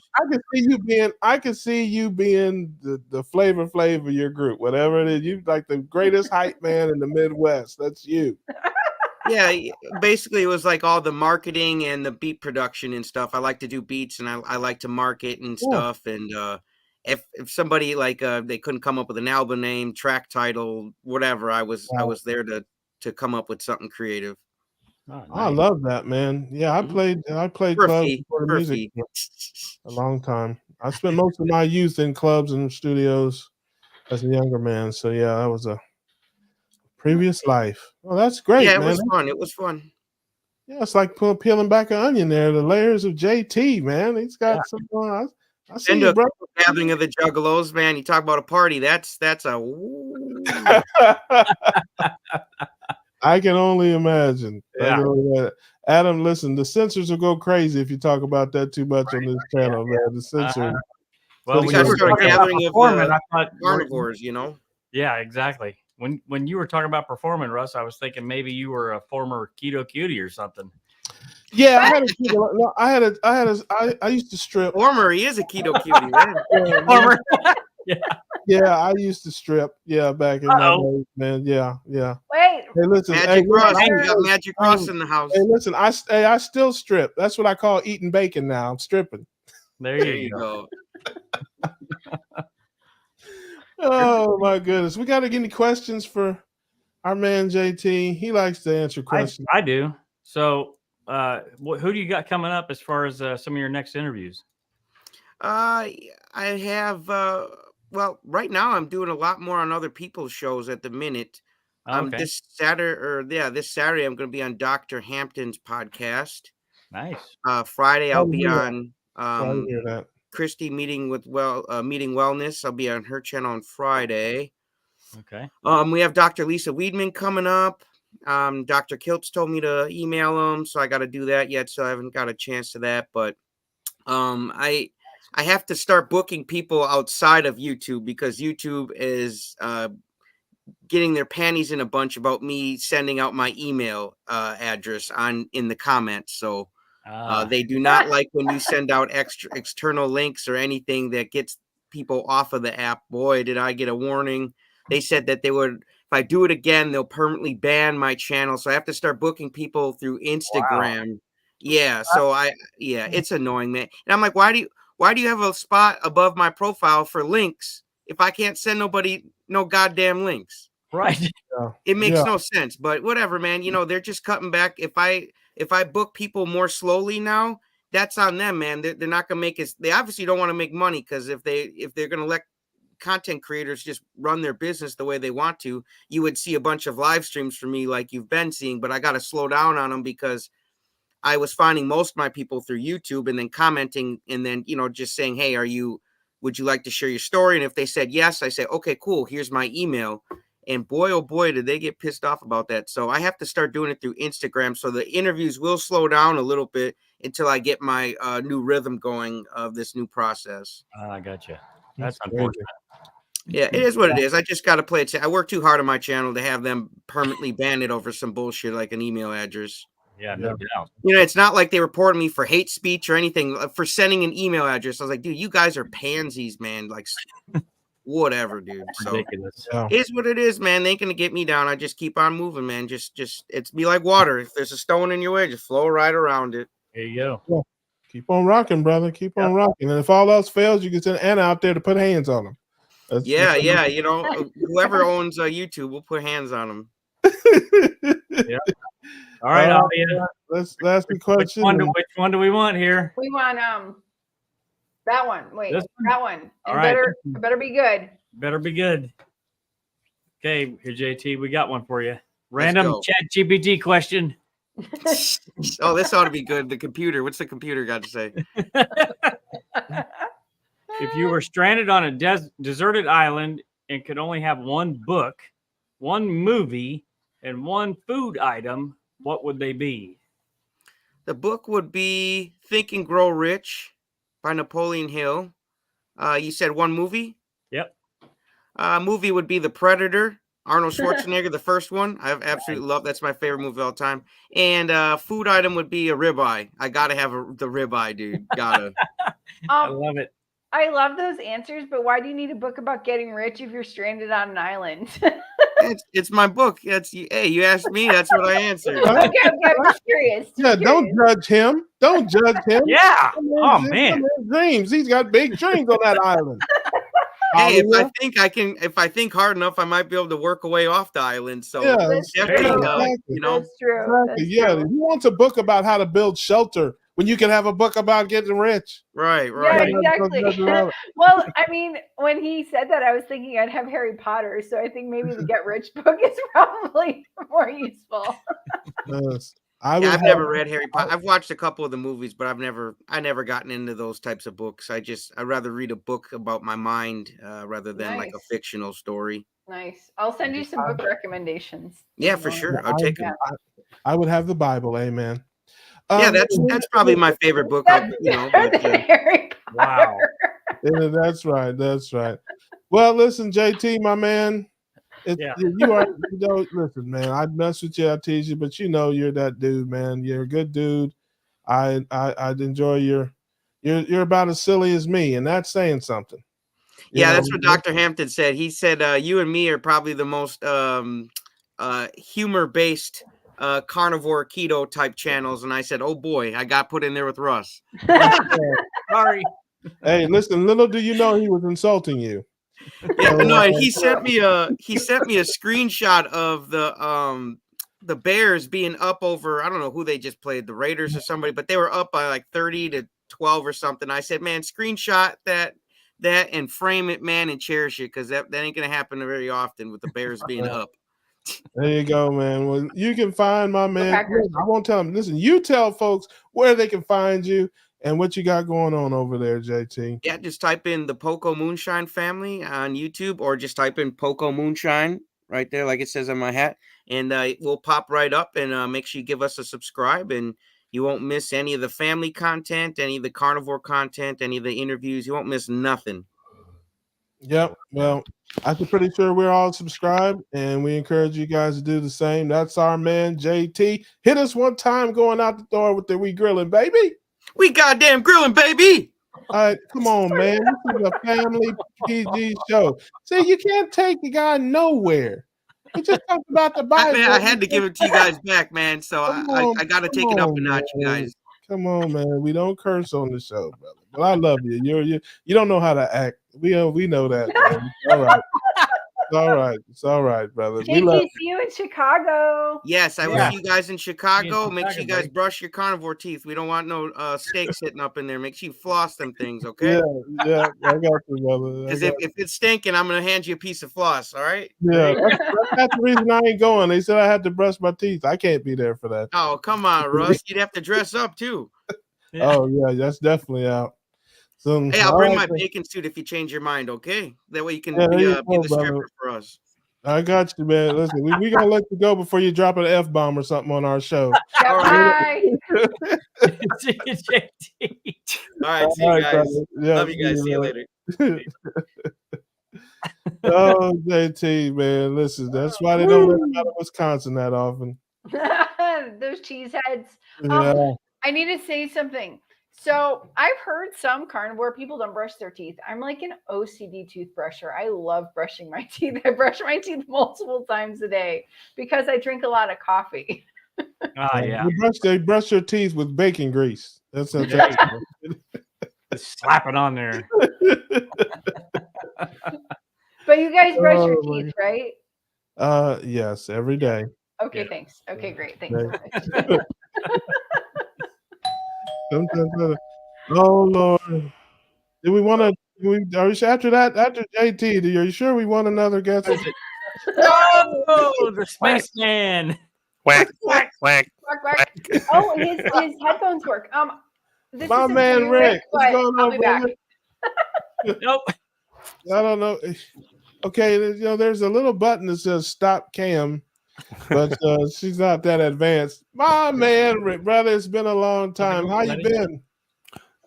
I could see you being the Flavor Flav of your group, whatever it is. You like the greatest hype man in the Midwest. That's you. Yeah, basically it was like all the marketing and the beat production and stuff. I like to do beats, and I like to market and stuff. And if somebody they couldn't come up with an album name, track title, whatever, I was there to come up with something creative. Oh, nice. I love that, man. Yeah, I played clubs for music for a long time. I spent most of my youth in clubs and studios as a younger man. So yeah, that was a previous life. Oh, that's great. Yeah, man. It was fun. Yeah, it's like peeling back an onion there. The layers of JT, man. He's got some. I see you, bro. Gathering of the Juggalos, man. You talk about a party. That's a. I can only imagine. Yeah. Adam, listen, the censors will go crazy if you talk about that too much on this channel, man. The censors. Well, we got a gathering of carnivores, Yeah, exactly. When you were talking about performing, Russ, I was thinking maybe you were a former keto cutie or something. Yeah, I used to strip. Former, he is a keto cutie, right? Former. Yeah, I used to strip. Yeah, back in my days, man. Yeah. Wait. Hey, listen, Magic Cross in the house. Hey, listen, I still strip. That's what I call eating bacon now. I'm stripping. There you go. Oh my goodness. We got any questions for our man JT? He likes to answer questions. I do. So who do you got coming up as far as some of your next interviews? I have right now I'm doing a lot more on other people's shows at the minute. Okay. This Saturday I'm going to be on Dr. Hampton's podcast. Nice. Friday I'll be on Christy Meeting Wellness. I'll be on her channel on Friday. Okay. We have Dr. Lisa Weedman coming up. Dr. Kiltz told me to email him, so I got to do that yet. So I haven't got a chance to that, but I have to start booking people outside of YouTube, because YouTube is getting their panties in a bunch about me sending out my email address in the comments. So they do not like when you send out external links or anything that gets people off of the app. Boy, did I get a warning. They said that they would, if I do it again, they'll permanently ban my channel. So I have to start booking people through Instagram. Wow. Yeah. So it's annoying, man. And I'm like, why do you have a spot above my profile for links if I can't send nobody no goddamn links? Right. It makes no sense, but whatever, man. They're just cutting back. If I book people more slowly now, that's on them, man. They're not gonna make us. They obviously don't want to make money, because if they're gonna let content creators just run their business the way they want to, you would see a bunch of live streams from me like you've been seeing. But I got to slow down on them, because I was finding most of my people through YouTube and then commenting, and then, just saying, hey, would you like to share your story? And if they said yes, I say, okay, cool, here's my email. And boy, oh boy, did they get pissed off about that. So I have to start doing it through Instagram. So the interviews will slow down a little bit until I get my new rhythm going of this new process. I gotcha. That's unfortunate. Yeah, it is what it is. I just got to play it. I work too hard on my channel to have them permanently ban it over some bullshit like an email address. Yeah, no doubt. It's not like they reported me for hate speech or anything, for sending an email address. I was like, dude, you guys are pansies, man. Like, whatever, dude. So Ridiculous. it is what it is, man. They ain't gonna get me down. I just keep on moving, man. Just it's be like water. If there's a stone in your way, just flow right around it. There you go. Yeah. Keep on rocking, brother. Keep on rocking. And if all else fails, you can send Anna out there to put hands on them. Yeah. Whoever owns YouTube, we'll put hands on them. Yeah. All right, let's ask the question. Which one do we want here? We want that one. Wait, that one. All right. Better be good. Better be good. Okay, here, JT, we got one for you. Random Chat GPT question. Oh, this ought to be good. The computer. What's the computer got to say? If you were stranded on a deserted island and could only have one book, one movie, and one food item, what would they be? The book would be Think and Grow Rich by Napoleon Hill. You said one movie? Yep. Movie would be The Predator, Arnold Schwarzenegger, the first one. I absolutely love. That's my favorite movie of all time. And food item would be a ribeye. I gotta have the ribeye, dude. Gotta. I love it. I love those answers, but why do you need a book about getting rich if you're stranded on an island? It's my book. Hey, you asked me. That's what I answered. Okay, I'm just curious. Don't judge him. Don't judge him. Yeah. Oh man. Dreams. He's got big dreams on that island. Hey, if I think hard enough, I might be able to work a way off the island. So that's true. That's true. Exactly. Yeah. Who wants a book about how to build shelter when you can have a book about getting rich? Right. Yeah, exactly. Well, I mean, when he said that, I was thinking I'd have Harry Potter. So I think maybe the Get Rich book is probably more useful. Yes. I've never read Harry Potter. I've watched a couple of the movies, but I never gotten into those types of books. I'd rather read a book about my mind rather than like a fictional story. Nice. I'll send you some book recommendations. Yeah, for sure. I'll take them. I would have the Bible. Amen. Yeah, that's probably my favorite book. Harry Potter. Wow. Yeah, that's right. That's right. Well, listen, JT, my man. You are, listen, man. I mess with you, I tease you, but you're that dude, man. You're a good dude. I'd enjoy you're about as silly as me, and that's saying something. That's what Dr. Hampton said. He said you and me are probably the most humor-based carnivore keto type channels, and I said, oh boy, I got put in there with Russ. Sorry. Hey, listen, little do you know he was insulting you. Yeah, no, and he sent me a screenshot of the Bears being up over, I don't know who they just played, the Raiders or somebody, but they were up by like 30-12 or something. I said, man, screenshot that and frame it, man, and cherish it, because that ain't gonna happen very often with the Bears being up. There you go, man. Well, you can find my man. I won't tell them. Listen, you tell folks where they can find you and what you got going on over there, JT. Yeah, just type in the Poco Moonshine family on YouTube, or just type in Poco Moonshine right there, like it says on my hat, and it will pop right up. And make sure you give us a subscribe, and you won't miss any of the family content, any of the carnivore content, any of the interviews. You won't miss nothing. Yep. Well, I'm pretty sure we're all subscribed, and we encourage you guys to do the same. That's our man, JT. Hit us one time going out the door with the We Grilling, baby. We goddamn grilling, baby. All right, come on, man. This is a family PG show. See, you can't take the guy nowhere. We just talked about the Bible. Man, I had to give it to you guys back, man. So I got to take it up a notch, you guys. Come on, man. We don't curse on the show, brother. But I love you. You don't know how to act. We know that, man. All right. all right. It's all right, brother. We JT, love see you in Chicago. Yes, I will Yeah. see you guys in Chicago. Make sure Chicago, you guys buddy. brush your carnivore teeth. We don't want no steaks sitting up in there. Make sure you floss them things, you. okay? Yeah, I got you, brother. Because if it's stinking, I'm gonna hand you a piece of floss. All right? Yeah, that's the reason I ain't going. They said I had to brush my teeth. I can't be there for that. Oh, come on, Russ. You'd have to dress up too. Yeah. Oh yeah, that's definitely out. So Hey, I'll all bring right, my then. bacon suit if you change your mind, okay? That way you can Yeah, there be you the go, brother. stripper for us. I got you, man. Listen, we gonna let you go before you drop an F-bomb or something on our show. Yeah, All right. bye. See you, JT. All right, see you All right, guys. brother. Yeah, Love you guys. See you man. later. Oh, JT, man. Listen, that's why they don't let him out of Wisconsin that often. Those cheese heads. Yeah. I need to say something. So I've heard some carnivore people don't brush their teeth. I'm like an OCD toothbrusher. I love brushing my teeth. I brush my teeth multiple times a day because I drink a lot of coffee. Yeah. They brush your teeth with bacon grease. That's There you go. Just slap it on there. But you guys brush your Oh, my teeth, right? Yes, every day. Okay, Yeah. thanks. Okay, great. Thanks. Yeah. Sometimes, oh Lord. Do we want to? Are we after that? After JT, are you sure we want another guest? Oh, the spaceman. Whack, whack, whack. Quack, quack. Oh, his headphones work. This My is a man Buick, Rick, what's but going I'll on, be back. brother? Nope. I don't know. Okay, there's a little button that says "Stop Cam," but she's not that advanced. My man Rick, brother, it's been a long time. How you been?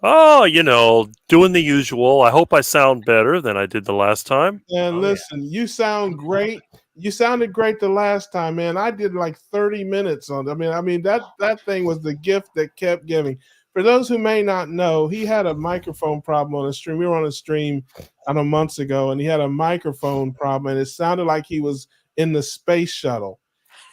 Oh, doing the usual. I hope I sound better than I did the last time. And listen, you sound great. You sounded great the last time, man. I did like 30 minutes on. I mean that thing was the gift that kept giving. For those who may not know, he had a microphone problem on a stream. We were on a stream, I don't know, months ago, and he had a microphone problem, and it sounded like he was in the space shuttle,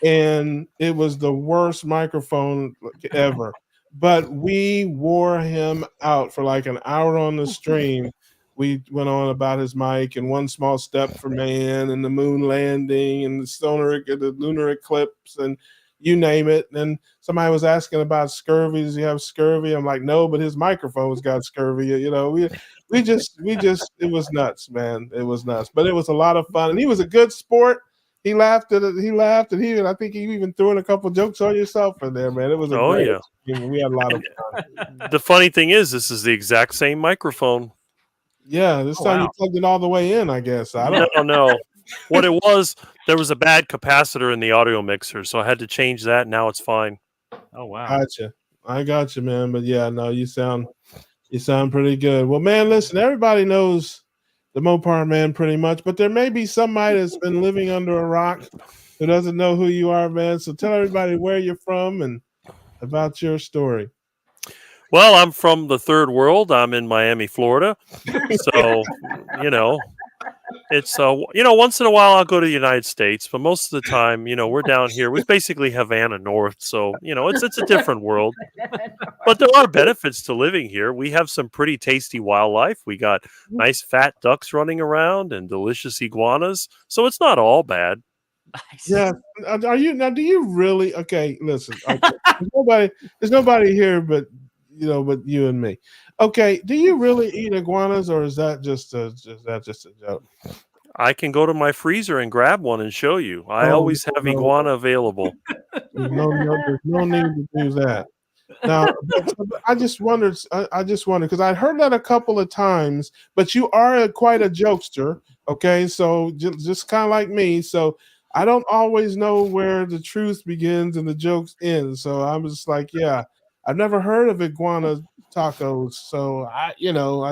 and it was the worst microphone ever. But we wore him out for like an hour on the stream. We went on about his mic and one small step for man and the moon landing and the lunar eclipse and you name it. And somebody was asking about scurvy. Does he have scurvy? I'm like, no, but his microphone's got scurvy. We just it was nuts, man. It was nuts. But it was a lot of fun. And he was a good sport. He laughed at it. And I think he even threw in a couple jokes on yourself in there, man. It was a great stream. We had a lot of fun. The funny thing is, this is the exact same microphone. Yeah, this time you plugged it all the way in, I guess. I don't know. What it was, there was a bad capacitor in the audio mixer, so I had to change that. Now it's fine. Oh wow. Gotcha. I got you, man. But yeah, no, you sound pretty good. Well, man, listen, everybody knows the Mopar Man pretty much, but there may be somebody that's been living under a rock who doesn't know who you are, man. So tell everybody where you're from and about your story. Well, I'm from the third world. I'm in Miami, Florida. So, it's once in a while I'll go to the United States, but most of the time, we're down here. We basically Havana North, so it's a different world. But there are benefits to living here. We have some pretty tasty wildlife. We got nice fat ducks running around and delicious iguanas, so it's not all bad. Nice. Yeah. Are you now? Do you really? Okay, listen. Okay. There's nobody here, but you and me. Okay. Do you really eat iguanas, or is that just a joke? I can go to my freezer and grab one and show you. I always have iguana available. There's no need to do that. Now, I just wondered because I heard that a couple of times. But you are quite a jokester, okay? So just kind of like me. So I don't always know where the truth begins and the jokes end. So I was like, yeah, I've never heard of iguana tacos. So I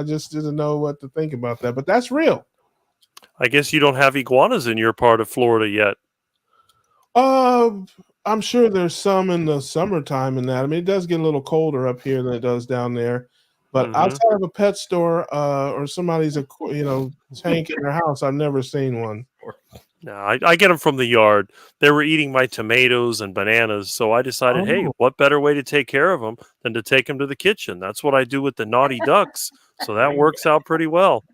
just didn't know what to think about that. But that's real. I guess you don't have iguanas in your part of Florida yet. I'm sure there's some in the summertime and that. I mean, it does get a little colder up here than it does down there. But outside of a pet store or somebody's tank in their house, I've never seen one. No, I get them from the yard. They were eating my tomatoes and bananas, so I decided, hey, what better way to take care of them than to take them to the kitchen? That's what I do with the naughty ducks, so that works out pretty well.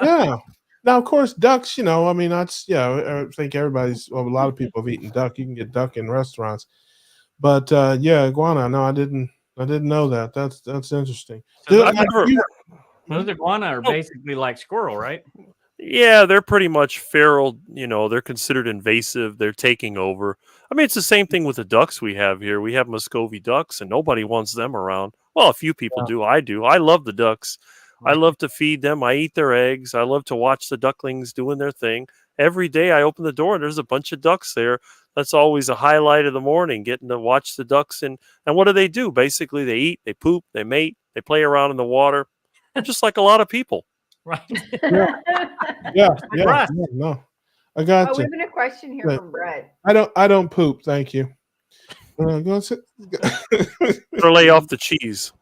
Yeah. Now, of course, ducks. I mean, I think a lot of people have eaten duck. You can get duck in restaurants, but iguana. No, I didn't know that. That's interesting. So I've never. those iguana are basically like squirrel, right? Yeah, they're pretty much feral. They're considered invasive. They're taking over. I mean, it's the same thing with the ducks we have here. We have Muscovy ducks, and nobody wants them around. Well, a few people do. I do. I love the ducks. I love to feed them. I eat their eggs. I love to watch the ducklings doing their thing. Every day I open the door and there's a bunch of ducks there. That's always a highlight of the morning, getting to watch the ducks. And what do? Basically, they eat, they poop, they mate, they play around in the water, just like a lot of people. Right. Yeah. No, I got we you. have a question here from Brett. I don't poop. Thank you. Go sit. Or lay off the cheese.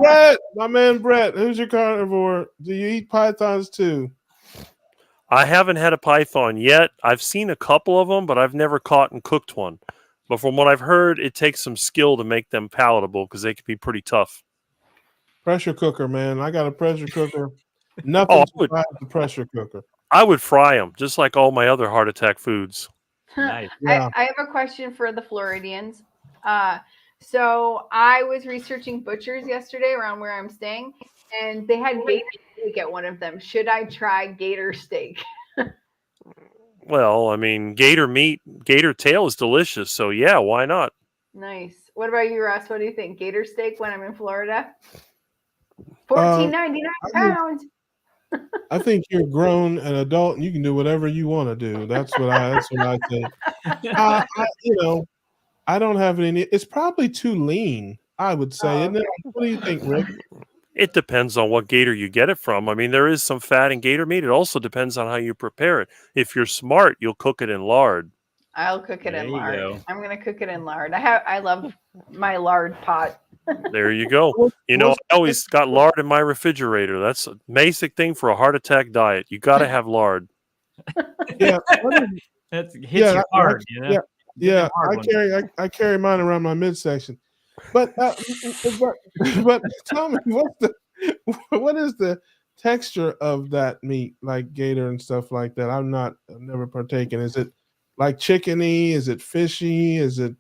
Brett, my man Brett, who's your carnivore? Do you eat pythons too? I haven't had a python yet. I've seen a couple of them, but I've never caught and cooked one. But from what I've heard, it takes some skill to make them palatable because they can be pretty tough. Pressure cooker, man. I got a pressure cooker. Nothing survives the pressure cooker. I would fry them, just like all my other heart attack foods. Nice. Yeah. I have a question for the Floridians. So I was researching butchers yesterday around where I'm staying, and they had gator steak at one of them. Should I try gator steak? Well, I mean, gator meat, gator tail is delicious. So yeah, why not? Nice. What about you, Russ? What do you think? Gator steak when I'm in Florida? $14.99 pounds. I think you're grown and adult, and you can do whatever you want to do. That's what I think. I don't have any. It's probably too lean, I would say. Isn't it? What do you think, Rick? It depends on what gator you get it from. I mean, there is some fat in gator meat. It also depends on how you prepare it. If you're smart, you'll cook it in lard. I'll cook it There in you lard. go. I'm gonna cook it in lard. I love my lard pot. There you go. I always got lard in my refrigerator. That's a basic thing for a heart attack diet. You got to have lard. Yeah, That hits you hard, you know. yeah. Hard one. I carry mine around my midsection. But tell me, what is the texture of that meat, like gator and stuff like that? I've never partaken. Is it like chickeny? Is it fishy? Is it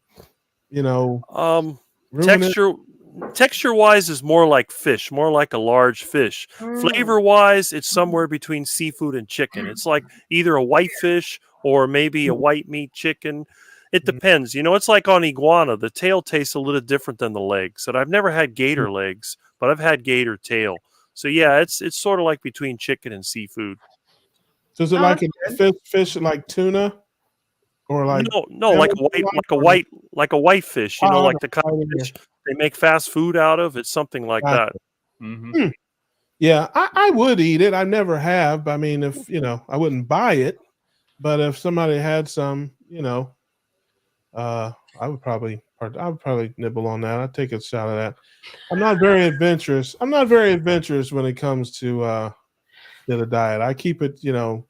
Texture wise is more like fish, more like a large fish. Flavor wise, it's somewhere between seafood and chicken. It's like either a white fish or maybe a white meat chicken. It depends. It's like on iguana. The tail tastes a little different than the legs. And I've never had gator legs, but I've had gator tail. So yeah, it's sort of like between chicken and seafood. So is it like a fish like tuna? Or like no, like a white fish, like the kind of fish they make fast food out of. It's something like that. Mm-hmm. Yeah, I would eat it. I never have. I mean, if I wouldn't buy it, but if somebody had some, I would probably nibble on that. I'd take a shot of that. I'm not very adventurous when it comes to the diet. I keep it,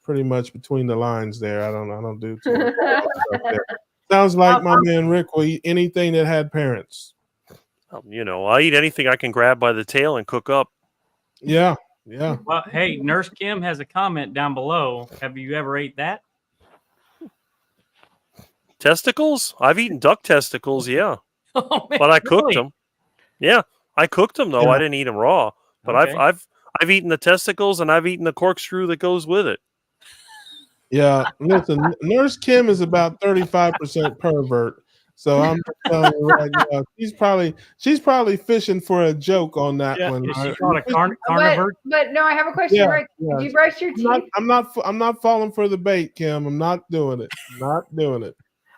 pretty much between the lines there. I don't do too much stuff there. Sounds like my man Rick will eat anything that had parents. I eat anything I can grab by the tail and cook up. Yeah. Well, hey, Nurse Kim has a comment down below. Have you ever ate that? Testicles? I've eaten duck testicles, yeah. Oh, man, but I cooked really? them. Yeah, I cooked them though. Yeah. I didn't eat them raw. But Okay. I've eaten the testicles and I've eaten the corkscrew that goes with it. Yeah. Listen, Nurse Kim is about 35% pervert. So I'm just telling you right now, she's probably fishing for a joke on that one. Is she called a carnivore? But no, I have a question. Yeah, Rick, yeah. did you brush your teeth? I'm not falling for the bait, Kim. I'm not doing it. Not doing it.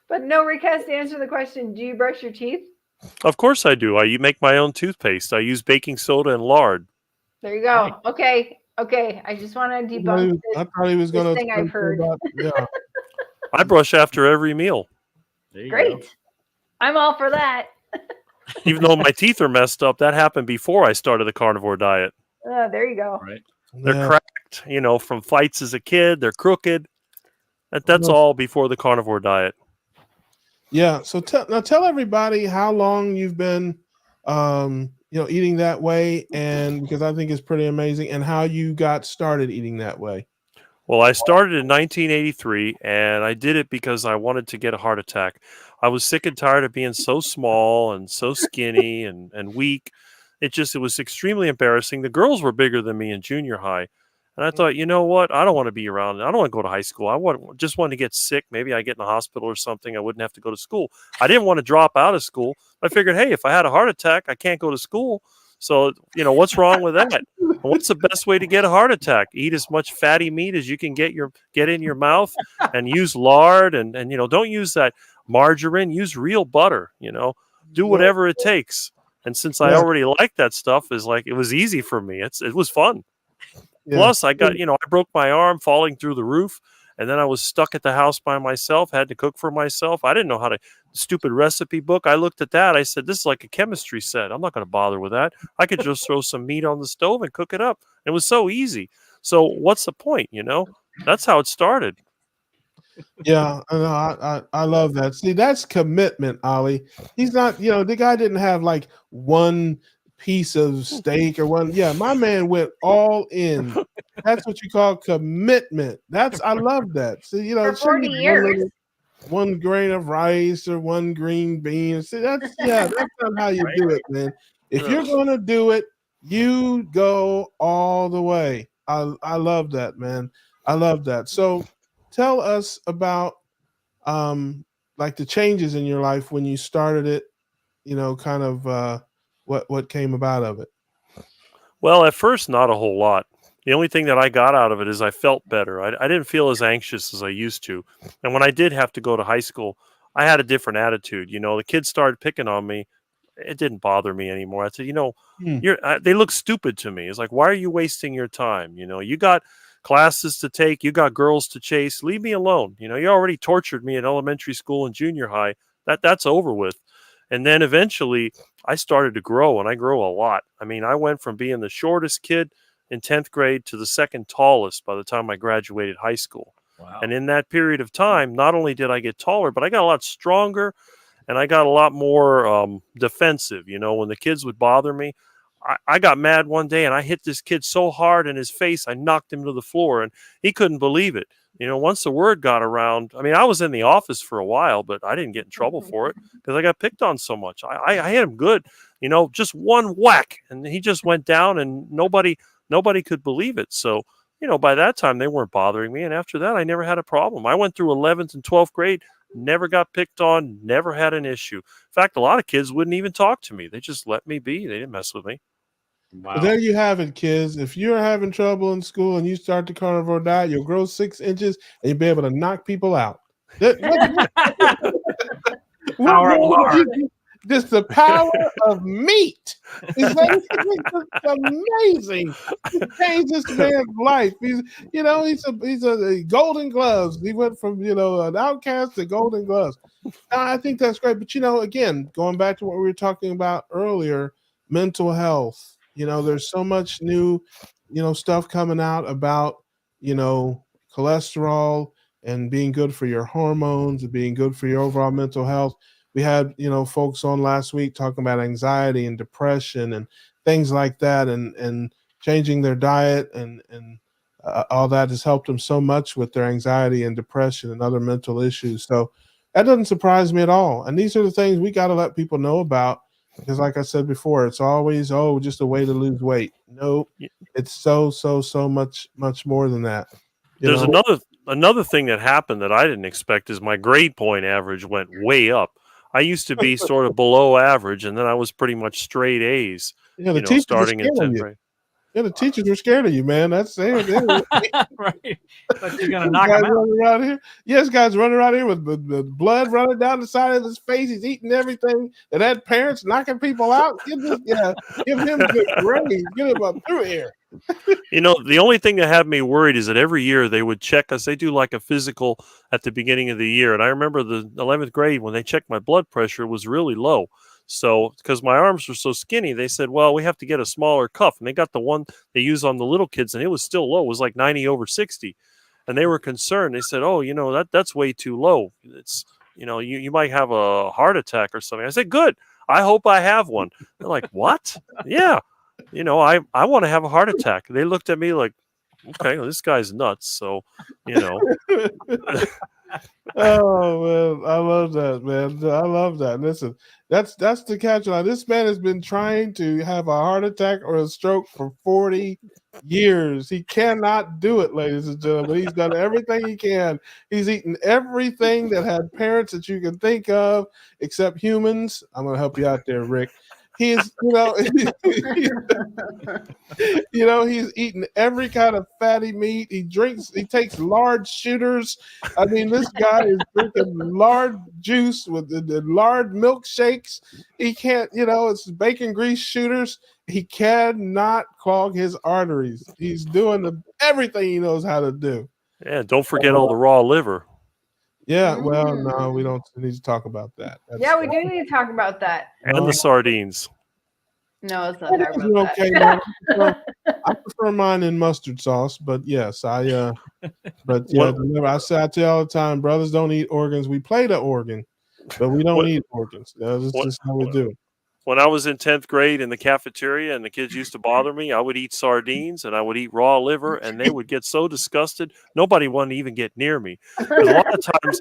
But no, Rick has to answer the question. Do you brush your teeth? Of course I do. I make my own toothpaste. I use baking soda and lard. There you go. Right. Okay. I just want to debunk I thought he was going thing I've heard. Yeah. I brush after every meal. There you Great. go. I'm all for that. Even though my teeth are messed up, that happened before I started the carnivore diet. There you go. Right. They're cracked, from fights as a kid. They're crooked. That's all before the carnivore diet. Yeah. So tell everybody how long you've been eating that way, and because I think it's pretty amazing, and how you got started eating that way. Well, I started in 1983, and I did it because I wanted to get a heart attack. I was sick and tired of being so small and so skinny and weak. It was extremely embarrassing. The girls were bigger than me in junior high. And I thought, you know what? I don't want to be around. I don't want to go to high school. Just want to get sick. Maybe I get in the hospital or something. I wouldn't have to go to school. I didn't want to drop out of school. I figured, hey, if I had a heart attack, I can't go to school. So, what's wrong with that? What's the best way to get a heart attack? Eat as much fatty meat as you can get in your mouth, and use lard, and don't use that margarine. Use real butter. Do whatever it takes. And since I already like that stuff, it was easy for me. It was fun. Yeah. Plus, I got I broke my arm falling through the roof, and then I was stuck at the house by myself. Had to cook for myself. I didn't know how to. Stupid recipe book. I looked at that. I said, "This is like a chemistry set. I'm not going to bother with that. I could just throw some meat on the stove and cook it up." It was so easy. So what's the point? That's how it started. Yeah, I love that. See, that's commitment, Ollie. He's not, the guy didn't have like one piece of steak or one. Yeah, my man went all in. That's what you call commitment. I love that. See, for 40 years. One grain of rice or one green bean. See, that's not how you do it, man. If you're gonna do it, you go all the way. I love that, man. I love that. So tell us about like the changes in your life when you started it, kind of what came about of it. Well, at first, not a whole lot. The only thing that I got out of it is I felt better. I didn't feel as anxious as I used to. And when I did have to go to high school, I had a different attitude. The kids started picking on me. It didn't bother me anymore. I said, they look stupid to me. It's like, why are you wasting your time? You got classes to take. You got girls to chase. Leave me alone. You already tortured me in elementary school and junior high. That's over with. And then eventually I started to grow, and I grew a lot. I mean, I went from being the shortest kid in 10th grade to the second tallest by the time I graduated high school. Wow. And in that period of time, not only did I get taller, but I got a lot stronger, and I got a lot more defensive. When the kids would bother me, I got mad one day, and I hit this kid so hard in his face, I knocked him to the floor, and he couldn't believe it. Once the word got around, I mean, I was in the office for a while, but I didn't get in trouble for it because I got picked on so much. I hit him good, just one whack, and he just went down, and nobody could believe it. So, by that time, they weren't bothering me. And after that, I never had a problem. I went through 11th and 12th grade, never got picked on, never had an issue. In fact, a lot of kids wouldn't even talk to me. They just let me be. They didn't mess with me. Wow. So there you have it, kids. If you're having trouble in school and you start the carnivore diet, you'll grow 6 inches and you'll be able to knock people out. Just the power of meat. It's amazing. It changed this man's life. He's a Golden Gloves. He went from an outcast to Golden Gloves. I think that's great. But again, going back to what we were talking about earlier, mental health. There's so much new, stuff coming out about, cholesterol and being good for your hormones and being good for your overall mental health. We had, folks on last week talking about anxiety and depression and things like that, and changing their diet and all that has helped them so much with their anxiety and depression and other mental issues. So that doesn't surprise me at all. And these are the things we got to let people know about. Because like I said before, it's always, just a way to lose weight. No, it's so much more than that. There's another thing that happened that I didn't expect is my grade point average went way up. I used to be sort of below average, and then I was pretty much straight A's, starting in 10th grade. Yeah, the teachers are scared of you, man. That's it. Right. But you're gonna knock him out. Around here. Yes, guys running around here with blood running down the side of his face. He's eating everything. And that parents knocking people out. Give him good grades. Get him up through here. The only thing that had me worried is that every year they would check us. They do like a physical at the beginning of the year. And I remember the 11th grade when they checked my blood pressure, it was really low. So, because my arms were so skinny, they said, well, we have to get a smaller cuff. And they got the one they use on the little kids, and it was still low. It was like 90/60. And they were concerned. They said, oh, that's way too low. It's, you might have a heart attack or something. I said, good. I hope I have one. They're like, what? Yeah. I want to have a heart attack. They looked at me like, okay, well, this guy's nuts. So, Oh man, I love that, man. I love that. Listen, that's the catch line. This man has been trying to have a heart attack or a stroke for 40 years. He cannot do it, ladies and gentlemen. He's done everything he can. He's eaten everything that had parents that you can think of, except humans. I'm gonna help you out there, Rick. He's, he's eating every kind of fatty meat. He takes large shooters. I mean, this guy is drinking lard juice with the lard milkshakes. He can't, it's bacon grease shooters. He cannot clog his arteries. He's doing everything he knows how to do. Yeah, don't forget all the raw liver. Yeah, well, no, we don't need to talk about that. We do need to talk about that. And the sardines. No, let's not talk about that. Okay, I prefer mine in mustard sauce, but yes, I remember I tell all the time, brothers don't eat organs. We play the organ, but we don't eat organs. That's just how we do it. When I was in 10th grade in the cafeteria and the kids used to bother me, I would eat sardines and I would eat raw liver, and they would get so disgusted. Nobody wanted to even get near me. A lot of times,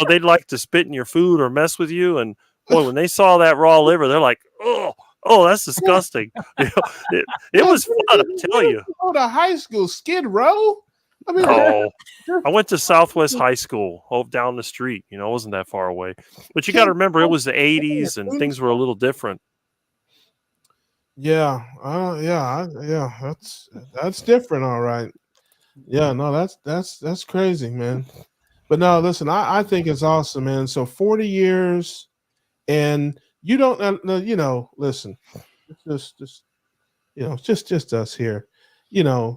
they'd like to spit in your food or mess with you. And boy, when they saw that raw liver, they're like, oh, that's disgusting. It was fun, I tell you. Go to high school, Skid Row? I mean, I went to Southwest High School, down the street. It wasn't that far away. But you got to remember, it was the 80s and things were a little different. Yeah, that's different, all right. Yeah, no, that's crazy, man. But no, listen, I think it's awesome, man. So 40 years, and you don't listen, it's just us here.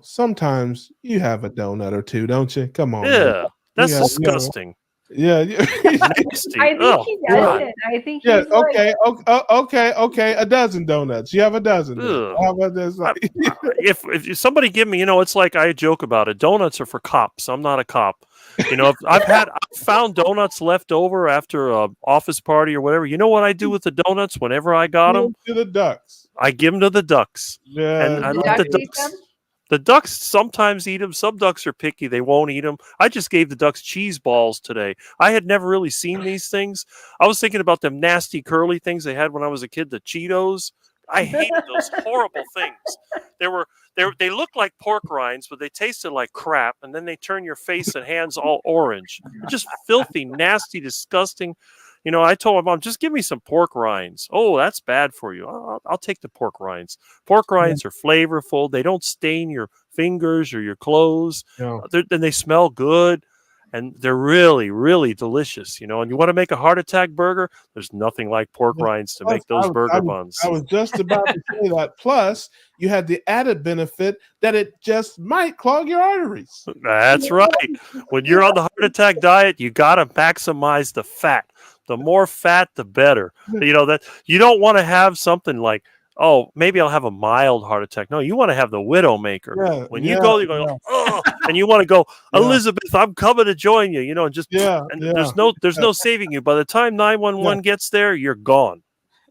Sometimes you have a donut or two, don't you? Come on. Yeah, man. that's disgusting. Yeah. Nasty. I think he doesn't. I think he's okay. A dozen donuts. You have a dozen. How about this? If somebody give me, it's like I joke about it. Donuts are for cops. I'm not a cop. I've found donuts left over after a office party or whatever. You know what I do with the donuts whenever I got them? To the ducks. I give them to the ducks. Yeah. And I let the ducks. The ducks sometimes eat them. Some ducks are picky. They won't eat them. I just gave the ducks cheese balls today. I had never really seen these things. I was thinking about them nasty curly things they had when I was a kid, the Cheetos. I hated those horrible things. They looked like pork rinds, but they tasted like crap, and then they turn your face and hands all orange. Just filthy, nasty, disgusting. I told my mom, just give me some pork rinds. Oh, that's bad for you. I'll take the pork rinds. Pork rinds are flavorful. They don't stain your fingers or your clothes. Yeah. Then they smell good, and they're really, really delicious. And you want to make a heart attack burger? There's nothing like pork rinds to make those burger buns. I was just about to say that. Plus, you had the added benefit that it just might clog your arteries. That's right. When you're on the heart attack diet, you got to maximize the fat. The more fat, the better. That you don't want to have something like, oh, maybe I'll have a mild heart attack. No, you want to have the Widowmaker. Yeah, when you go, you're going, oh, and you want to go, Elizabeth, I'm coming to join you. And just there's no saving you. By the time 911 gets there, you're gone.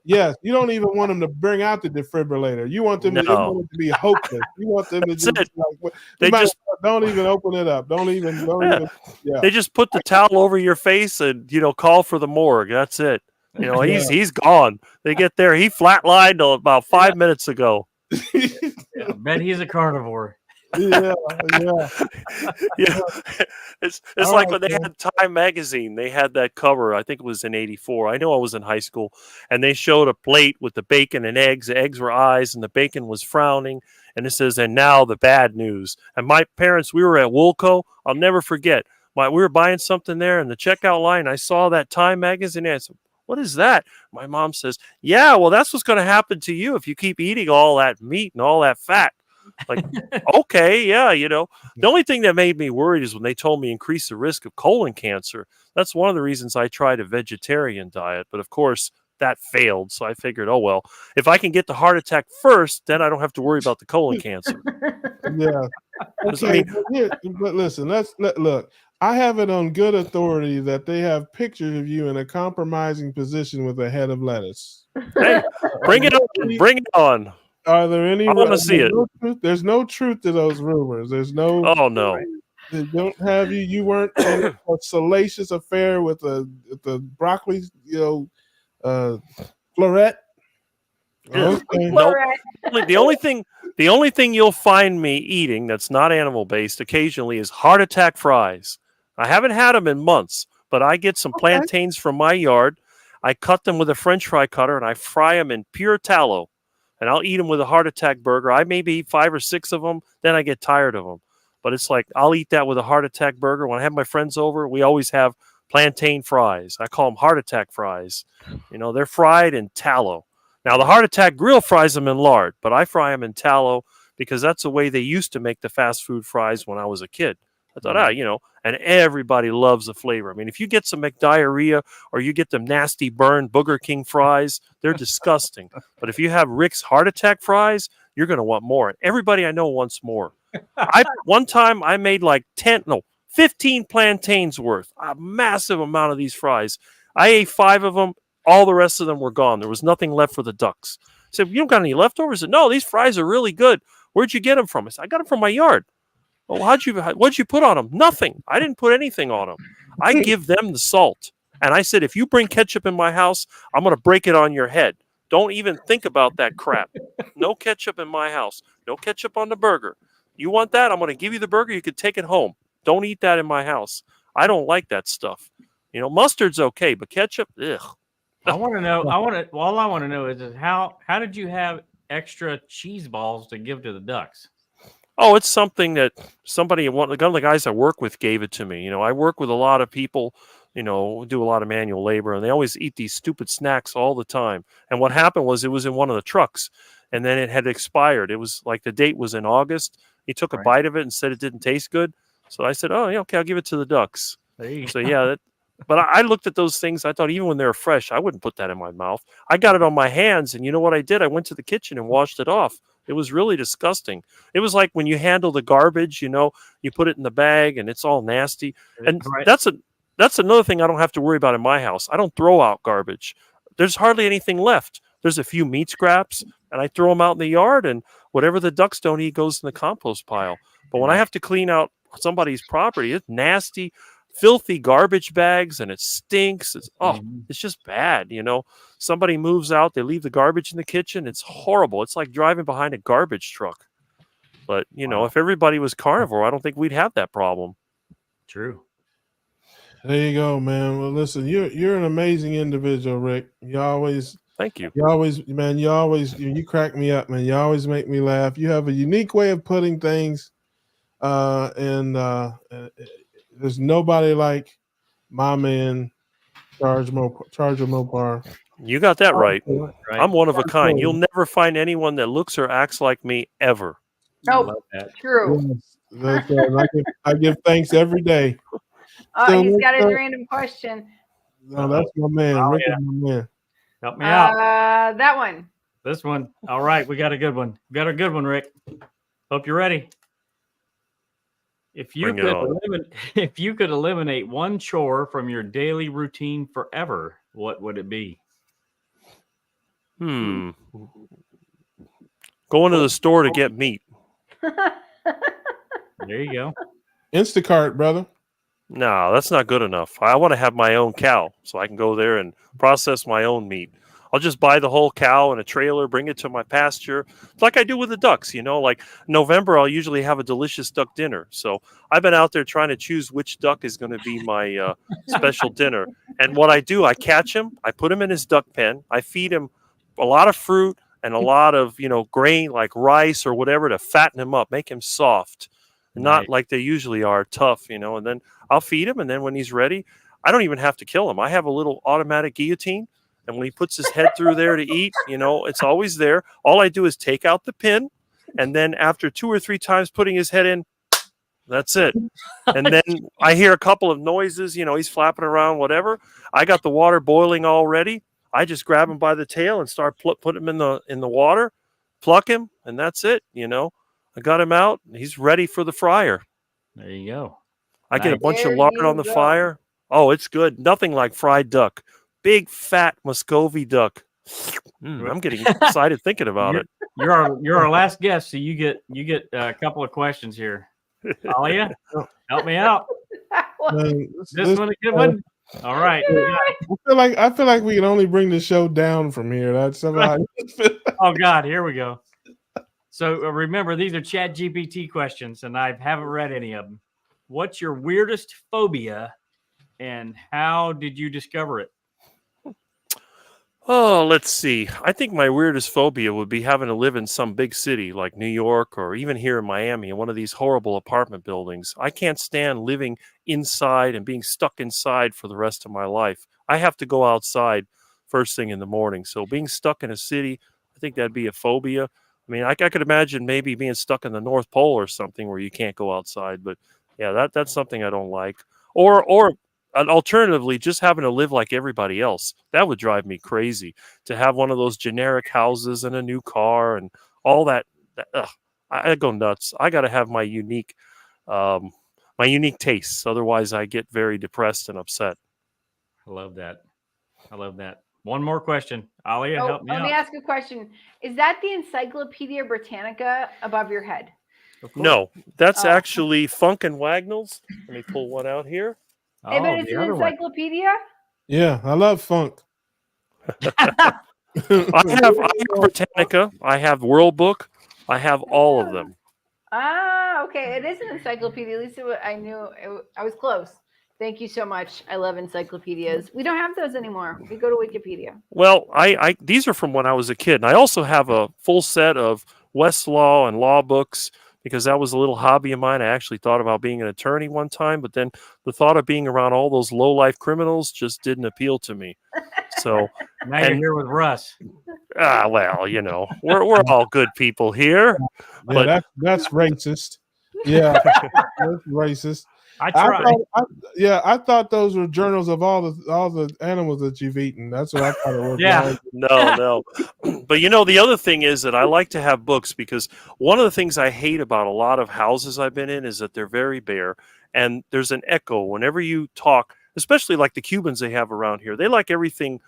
Yes, you don't even want them to bring out the defibrillator. You want them to be hopeless. You want them to don't even open it up. Don't even. They just put the towel over your face and call for the morgue. That's it. He's gone. They get there. He flatlined about 5 minutes ago. I bet he's a carnivore. Yeah. It's like when they had Time magazine, they had that cover. I think it was in '84. I know I was in high school, and they showed a plate with the bacon and eggs. The eggs were eyes, and the bacon was frowning. And it says, "And now the bad news." And my parents, we were at Woolco. I'll never forget. We were buying something there, in the checkout line, I saw that Time magazine. And I said, "What is that?" My mom says, "Yeah, well, that's what's going to happen to you if you keep eating all that meat and all that fat." Like, okay, yeah, The only thing that made me worried is when they told me increase the risk of colon cancer. That's one of the reasons I tried a vegetarian diet. But of course, that failed. So I figured, oh, well, if I can get the heart attack first, then I don't have to worry about the colon cancer. Yeah. Okay, but listen, look. I have it on good authority that they have pictures of you in a compromising position with a head of lettuce. Hey, bring it on! Bring it on! Are there any? I want to see it. There's no truth to those rumors. There's no. Oh no! They don't have you. You weren't in a salacious affair with the broccoli, floret. Okay. Nope. The only thing you'll find me eating that's not animal based occasionally is heart attack fries. I haven't had them in months, but I get some plantains from my yard. I cut them with a French fry cutter and I fry them in pure tallow. And I'll eat them with a heart attack burger. I maybe eat 5 or 6 of them, then I get tired of them. But it's like I'll eat that with a heart attack burger. When I have my friends over, we always have plantain fries. I call them heart attack fries. They're fried in tallow. Now, the heart attack grill fries them in lard, but I fry them in tallow because that's the way they used to make the fast food fries when I was a kid. I thought, and everybody loves the flavor. I mean, if you get some McDiarrhea or you get them nasty burned Booger King fries, they're disgusting. But if you have Rick's heart attack fries, you're going to want more. And everybody I know wants more. One time I made like 15 plantains worth, a massive amount of these fries. I ate 5 of them. All the rest of them were gone. There was nothing left for the ducks. I said, "You don't got any leftovers?" I said, "No, these fries are really good. Where'd you get them from?" I said, "I got them from my yard." "Well, what'd you put on them?" "Nothing. I didn't put anything on them. I give them the salt." And I said, "If you bring ketchup in my house, I'm going to break it on your head. Don't even think about that crap. No ketchup in my house. No ketchup on the burger. You want that? I'm going to give you the burger. You can take it home. Don't eat that in my house. I don't like that stuff. Mustard's okay, but ketchup, ugh." I want to know. All I want to know is how did you have extra cheese balls to give to the ducks? Oh, it's something that one of the guys I work with gave it to me. I work with a lot of people, do a lot of manual labor, and they always eat these stupid snacks all the time. And what happened was it was in one of the trucks, and then it had expired. It was like the date was in August. He took a bite of it and said it didn't taste good. So I said, "Oh, yeah, okay, I'll give it to the ducks." So yeah, but I looked at those things. I thought even when they were fresh, I wouldn't put that in my mouth. I got it on my hands, and you know what I did? I went to the kitchen and washed it off. It was really disgusting. It was like when you handle the garbage, you put it in the bag and it's all nasty. And that's another thing I don't have to worry about in my house. I don't throw out garbage. There's hardly anything left. There's a few meat scraps, and I throw them out in the yard, and whatever the ducks don't eat goes in the compost pile. But when I have to clean out somebody's property, it's nasty, filthy garbage bags, and it stinks. It's just bad. Somebody moves out, they leave the garbage in the kitchen. It's horrible. It's like driving behind a garbage truck. But if everybody was carnivore, I don't think we'd have that problem. True. There you go, man. Well, listen, you're an amazing individual, Rick. Thank you. You crack me up, man. You always make me laugh. You have a unique way of putting things, and there's nobody like my man, Charge Mopar. You got that right. I'm one of a kind. You'll never find anyone that looks or acts like me ever. Nope. True. Yes, I give thanks every day. He's got a random question. No, that's my man. Rick is my man. Help me out. That one. This one. All right, we got a good one. Rick. Hope you're ready. If you could eliminate one chore from your daily routine forever, what would it be? Going to the store to get meat. There you go. Instacart, brother. No, that's not good enough. I want to have my own cow so I can go there and process my own meat. I'll just buy the whole cow in a trailer, bring it to my pasture. It's like I do with the ducks, like November, I'll usually have a delicious duck dinner. So I've been out there trying to choose which duck is going to be my special dinner. And what I do, I catch him, I put him in his duck pen, I feed him a lot of fruit and a lot of, grain like rice or whatever to fatten him up, make him soft. Not like they usually are, tough, and then I'll feed him. And then when he's ready, I don't even have to kill him. I have a little automatic guillotine. And when he puts his head through there to eat, it's always there. All I do is take out the pin. And then after 2 or 3 times putting his head in, that's it. And then I hear a couple of noises, he's flapping around, whatever. I got the water boiling already. I just grab him by the tail and start put him in the water, pluck him, and that's it. I got him out. He's ready for the fryer. There you go. I get a Nice. bunch of There lard you on the go. fire. Oh, it's good. Nothing like fried duck. Big fat Muscovy duck. I'm getting excited thinking about it. You're our last guest, so you get a couple of questions here. Alia, help me out. Man, This one a good one. All right. I feel like we can only bring the show down from here. That's somehow. Oh God, here we go. So remember, these are Chat GPT questions, and I haven't read any of them. What's your weirdest phobia, and how did you discover it? Oh, let's see. I think my weirdest phobia would be having to live in some big city like New York or even here in Miami in one of these horrible apartment buildings. I can't stand living inside and being stuck inside for the rest of my life. I have to go outside first thing in the morning. So being stuck in a city, I think that'd be a phobia. I mean, I could imagine maybe being stuck in the North Pole or something where you can't go outside. But yeah, that's something I don't like. Or and alternatively, just having to live like everybody else. That would drive me crazy to have one of those generic houses and a new car and all that. I go nuts. I got to have my unique tastes. Otherwise, I get very depressed and upset. I love that. One more question. Alia, help me Let out. me ask a question. Is that the Encyclopedia Britannica above your head? No, that's Oh. actually Funk and Wagnalls. Let me pull one out here. Hey, but Oh, it's the an other one. encyclopedia? Yeah, I love funk. I have Britannica. I have World Book. I have all of them. Ah, okay. It is an encyclopedia. At least I knew I was close. Thank you so much. I love encyclopedias. We don't have those anymore. We go to Wikipedia. Well, I these are from when I was a kid, and I also have a full set of Westlaw and law books because that was a little hobby of mine. I actually thought about being an attorney one time, but then the thought of being around all those low life criminals just didn't appeal to me. So Now you're here with Russ. well, we're all good people here. Yeah, But that's racist. Yeah, that's racist. I tried. I thought those were journals of all the animals that you've eaten. That's what I thought it was. Yeah. No. But the other thing is that I like to have books because one of the things I hate about a lot of houses I've been in is that they're very bare and there's an echo whenever you talk, especially like the Cubans they have around here. They like everything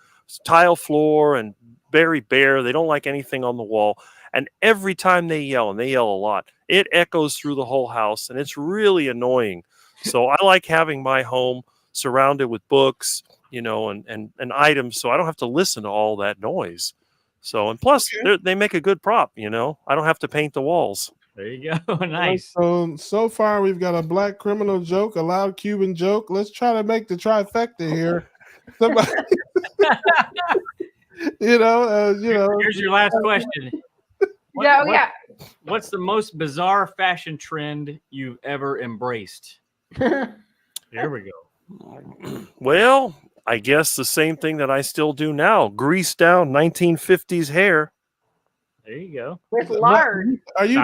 tile floor and very bare. They don't like anything on the wall. And every time they yell, and they yell a lot, it echoes through the whole house and it's really annoying. So I like having my home surrounded with books, and items, so I don't have to listen to all that noise. So, and plus, they make a good prop. I don't have to paint the walls. There you go. Nice. So far, we've got a black criminal joke, a loud Cuban joke. Let's try to make the trifecta here. Somebody, Here's your last question. What's the most bizarre fashion trend you've ever embraced? Here we go. Well, I guess the same thing that I still do now. Grease down 1950s hair. There you go. With lard. Are you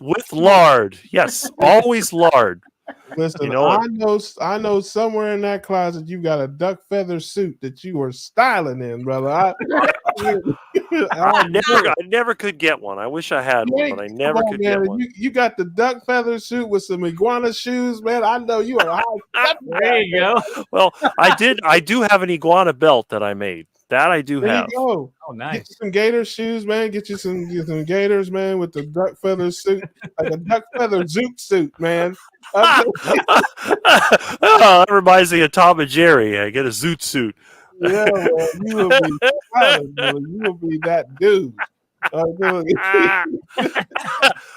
with lard? Yes, always lard. Listen, I know somewhere in that closet you got a duck feather suit that you were styling in, brother. I never could get one. I wish I had one, but I never could get one. You got the duck feather suit with some iguana shoes, man. I know you are high. There you go. Well, I do have an iguana belt that I made. That I do have. You go. Oh, nice. Get you some gator shoes, man. Get you some gators, man, with the duck feather suit, like a duck feather zoot suit, man. Oh, that reminds me of Tom and Jerry. I get a zoot suit. Yeah, man, you will be fine, brother. You will be that dude.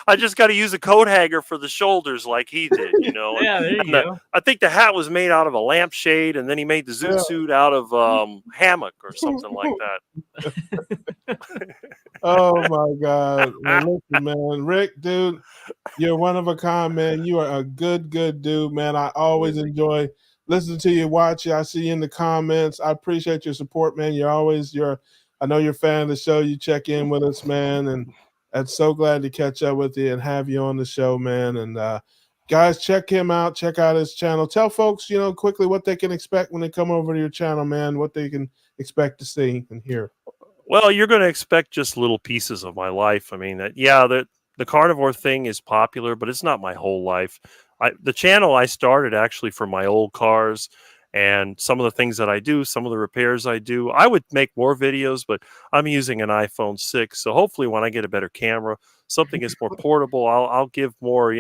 I just got to use a coat hanger for the shoulders like he did, Yeah, there you go. I think the hat was made out of a lampshade, and then he made the zoot suit out of hammock or something like that. Oh my God, listen, man, Rick, dude, you're one of a kind, man. You are a good dude, man. I always enjoy listening to you, watch you. I see you in the comments. I appreciate your support, man. I know you're a fan of the show. You check in with us, man, and I'm so glad to catch up with you and have you on the show, man. And guys, check him out. Check out his channel. Tell folks, quickly what they can expect when they come over to your channel, man. What they can expect to see and hear. Well, you're going to expect just little pieces of my life. I mean, the carnivore thing is popular, but it's not my whole life. the channel I started actually for my old cars and some of the things that I do, some of the repairs I do. I would make more videos, but I'm using an iPhone 6. So hopefully when I get a better camera, something is more portable, I'll give more,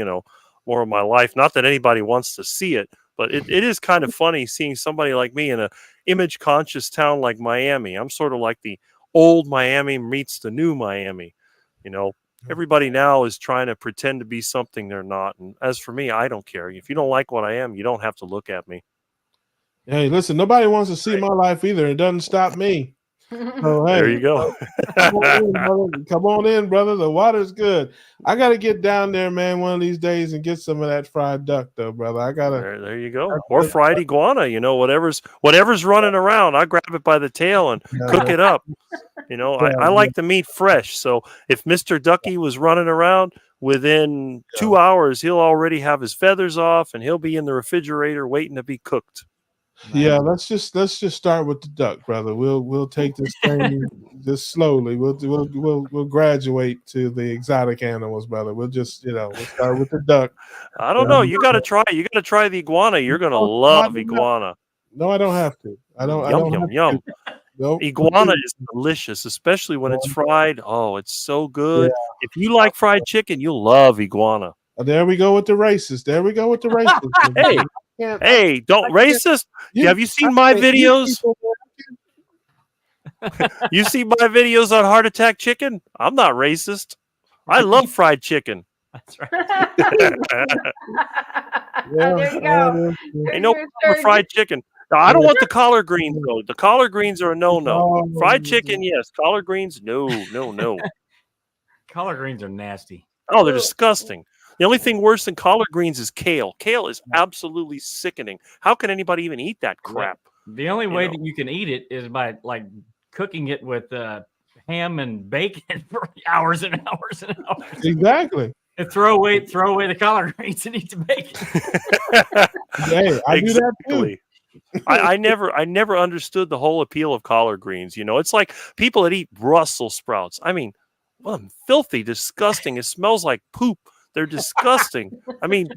more of my life. Not that anybody wants to see it, but it is kind of funny seeing somebody like me in a image conscious town like Miami. I'm sort of like the old Miami meets the new Miami. Everybody now is trying to pretend to be something they're not. And as for me, I don't care. If you don't like what I am, you don't have to look at me. Hey, listen, nobody wants to see my life either. It doesn't stop me. So, hey, There you go. Come on in, brother. The water's good. I got to get down there, man, one of these days and get some of that fried duck, though, brother. I got to. There you go. Or fried iguana, whatever's running around. I grab it by the tail and cook it up. I like the meat fresh. So if Mr. Ducky was running around, within 2 hours, he'll already have his feathers off and he'll be in the refrigerator waiting to be cooked. Yeah, let's just start with the duck, brother. We'll take this thing just slowly. We'll graduate to the exotic animals, brother. We'll just we'll start with the duck. I don't know. You got to try. You got to try the iguana. You're gonna love iguana. No, I don't have to. I don't. Yum. Nope. Iguana is delicious, especially when it's fried. Oh, it's so good. Yeah. If you like fried chicken, you'll love iguana. There we go with the racist. Hey, don't racist. Have you seen my videos? You see my videos on heart attack chicken? I'm not racist. I love fried chicken. That's right. There you go. Ain't no fried chicken. Now, I don't want the collard greens, though. The collard greens are a no-no. Fried chicken, yes. Collard greens, no. Collard greens are nasty. Oh, they're disgusting. The only thing worse than collard greens is kale. Kale is absolutely sickening. How can anybody even eat that crap? The only way that you can eat it is by cooking it with ham and bacon for hours and hours and hours. Exactly. And throw away the collard greens and eat the bacon. Hey, I do that too. I never understood the whole appeal of collard greens. It's like people that eat Brussels sprouts. I mean, filthy, disgusting. It smells like poop. They're disgusting. I mean,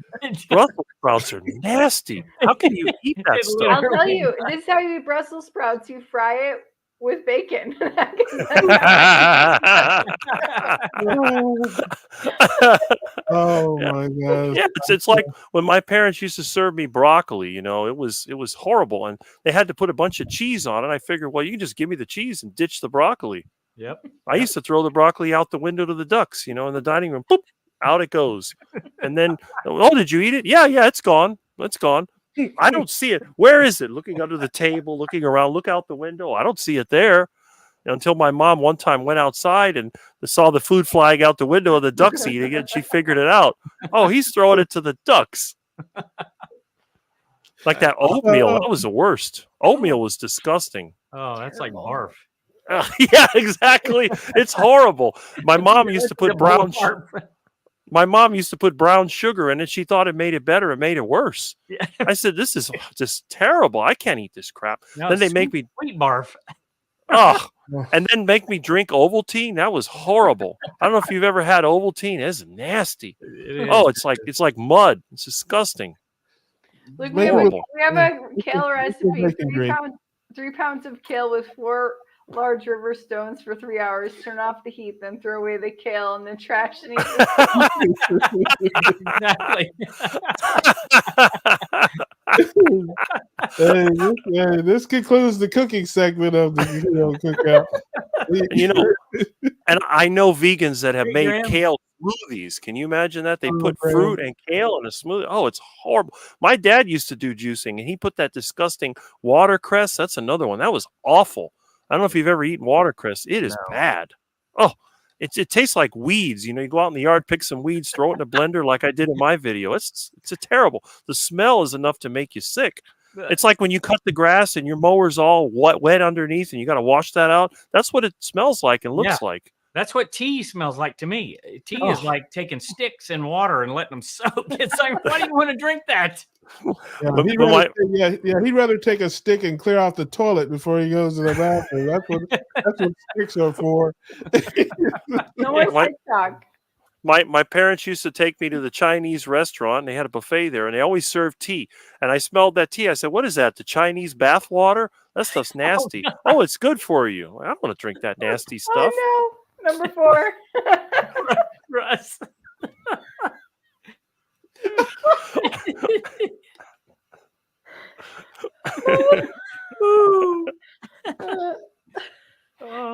Brussels sprouts are nasty. How can you eat that stuff? I'll tell you, this is how you eat Brussels sprouts. You fry it with bacon. Oh my God. Yeah, it's like when my parents used to serve me broccoli, it was horrible. And they had to put a bunch of cheese on it. I figured, well, you can just give me the cheese and ditch the broccoli. Yep. I used to throw the broccoli out the window to the ducks, in the dining room. Boop, out it goes. And then, oh, did you eat it? Yeah, it's gone. It's gone. I don't see it. Where is it? Looking under the table, looking around, look out the window. I don't see it there. Until my mom one time went outside and saw the food flying out the window of the ducks eating it, and she figured it out. Oh, he's throwing it to the ducks. Like that oatmeal. That was the worst. Oatmeal was disgusting. Oh, that's like barf. Yeah, exactly. It's horrible. My mom used to put brown sugar in it. She thought it made it better. It made it worse. Yeah. I said, this is just terrible. I can't eat this crap. No, then they make me sweet barf. Oh, and then make me drink Ovaltine. That was horrible. I don't know if you've ever had Ovaltine. It's nasty. Oh, it's like mud. It's disgusting. Look, we have a kale recipe. 3 pounds of kale with 4 large river stones for 3 hours. Turn off the heat, then throw away the kale in the trash and eat Exactly. This concludes the cooking segment of the cookout. And I know vegans that have made kale smoothies. Can you imagine that? They put fruit and kale in a smoothie. Oh, it's horrible. My dad used to do juicing, and he put that disgusting watercress. That's another one. That was awful. I don't know if you've ever eaten watercress. It is bad. Oh, it tastes like weeds. You go out in the yard, pick some weeds, throw it in a blender like I did in my video. It's a terrible. The smell is enough to make you sick. It's like when you cut the grass and your mower's all wet underneath and you got to wash that out. That's what it smells like and looks like. That's what tea smells like to me. Tea is like taking sticks in water and letting them soak. It's like, why do you want to drink that? He'd rather take a stick and clear off the toilet before he goes to the bathroom. That's what sticks are for. No more TikTok. My parents used to take me to the Chinese restaurant, and they had a buffet there, and they always served tea. And I smelled that tea. I said, "What is that? The Chinese bath water? That stuff's nasty. Oh, it's good for you. I don't want to drink that nasty stuff." Oh no, number 4. Russ.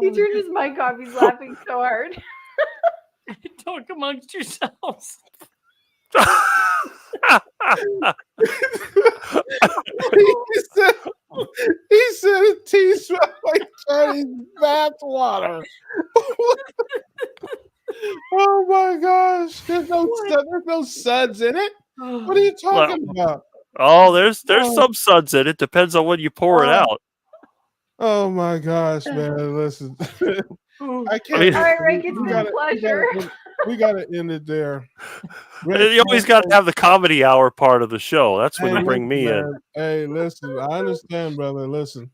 He turned his mic off. He's laughing so hard. Talk amongst yourselves. he said his tea smelled like Chinese bath water. Oh my gosh! There's no suds in it. What are you talking about? Oh, there's some suds in it. Depends on when you pour it out. Oh my gosh, man! Listen, I can't. I mean, All right, Rick, it's been a pleasure. We gotta end it there. You always got to have the comedy hour part of the show. That's when you bring me in. Hey, listen, I understand, brother. Listen,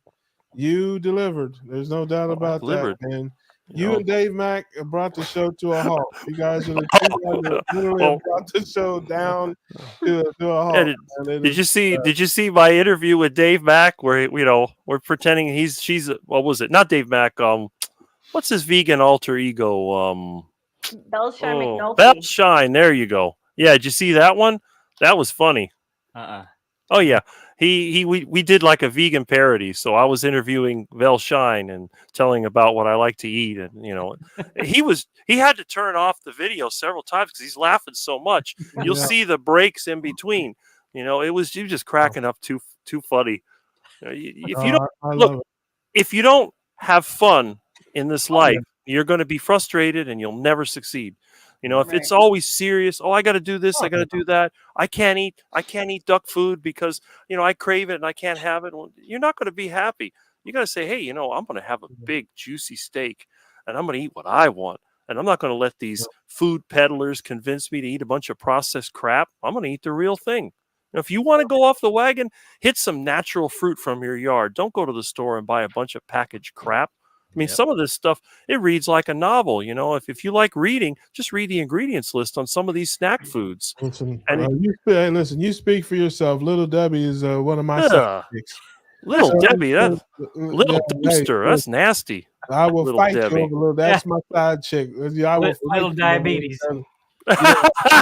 you delivered. There's no doubt about that, man. You and Dave Mack brought the show to a halt. You guys are the two guys that literally brought the show down to a halt. Did you see? Did you see my interview with Dave Mack, where we're pretending she's what was it? Not Dave Mack. What's his vegan alter ego? Bellshine McNulty. Bellshine. There you go. Yeah, did you see that one? That was funny. Oh yeah. We did like a vegan parody. So I was interviewing Bellshine and telling about what I like to eat, and he had to turn off the video several times because he's laughing so much. You'll see the breaks in between. He was just cracking up too funny. If you don't if you don't have fun in this life, you're going to be frustrated and you'll never succeed. If it's always serious, I got to do this, I got to do that. I can't eat duck food because, I crave it and I can't have it. Well, you're not going to be happy. You got to say, hey, I'm going to have a big juicy steak and I'm going to eat what I want. And I'm not going to let these food peddlers convince me to eat a bunch of processed crap. I'm going to eat the real thing. If you want to go off the wagon, hit some natural fruit from your yard. Don't go to the store and buy a bunch of packaged crap. I mean, some of this stuff, it reads like a novel. If you like reading, just read the ingredients list on some of these snack foods. Listen, you speak for yourself. Little Debbie is one of my sidekicks. Little Debbie, that's little dumpster. That's nasty. I will little fight Debbie. you over little. That's my side chick. I will little diabetes.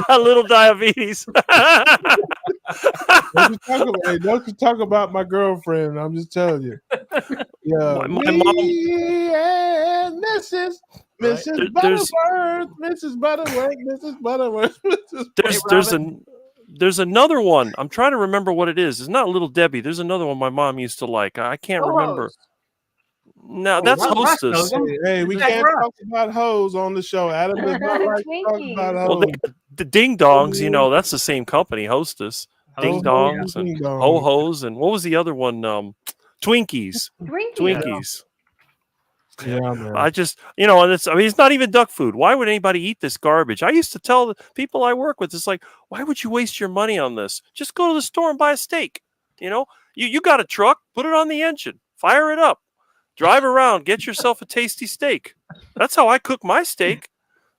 Little diabetes. Don't you talk about my girlfriend. I'm just telling you. Yeah, my mom and Mrs. Butterworth, Mrs. Butterworth. There's another one. I'm trying to remember what it is. It's not Little Debbie. There's another one my mom used to like. I can't remember. No, that's Hostess. Hey, we can't talk about hoes on the show. Adam does not like to talk about hoes. Well, the Ding Dongs, that's the same company, Hostess. Ding Dongs and Ho Hos, and what was the other one? Twinkies. Twinkies. Yeah, man. I just, and it's not even duck food. Why would anybody eat this garbage? I used to tell the people I work with, it's like, why would you waste your money on this? Just go to the store and buy a steak. You got a truck, put it on the engine, fire it up, drive around, get yourself a tasty steak. That's how I cook my steak.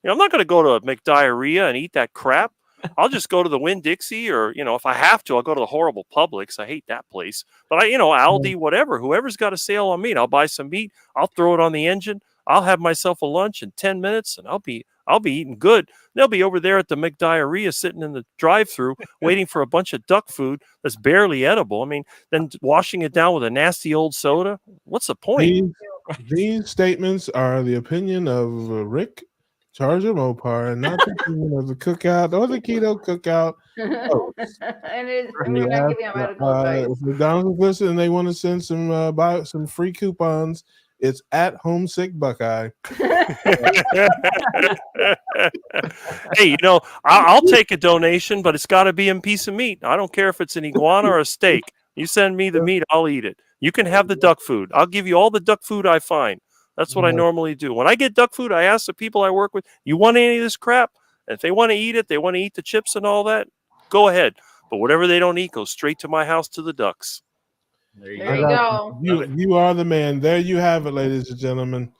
I'm not going to go to McDiarrhea and eat that crap. I'll just go to the Winn-Dixie, or, if I have to, I'll go to the horrible Publix. I hate that place. But Aldi, whatever, whoever's got a sale on meat, I'll buy some meat. I'll throw it on the engine. I'll have myself a lunch in 10 minutes and I'll be eating good. They'll be over there at the McDiarrhea sitting in the drive-thru waiting for a bunch of duck food that's barely edible. I mean, then washing it down with a nasty old soda. What's the point? These statements are the opinion of Rick Charger Mopar, and not the opinion of the Cookout or the Keto Cookout. And we're not giving out medical advice. If McDonald's is listening and they want to send some buy some free coupons, it's at Homesick Buckeye. Hey, I'll take a donation, but it's got to be a piece of meat. I don't care if it's an iguana or a steak. You send me the meat, I'll eat it. You can have the duck food. I'll give you all the duck food I find. That's what I normally do. When I get duck food, I ask the people I work with, you want any of this crap? And if they want to eat it, they want to eat the chips and all that, go ahead. But whatever they don't eat goes straight to my house to the ducks. There you go. You are the man. There you have it, ladies and gentlemen.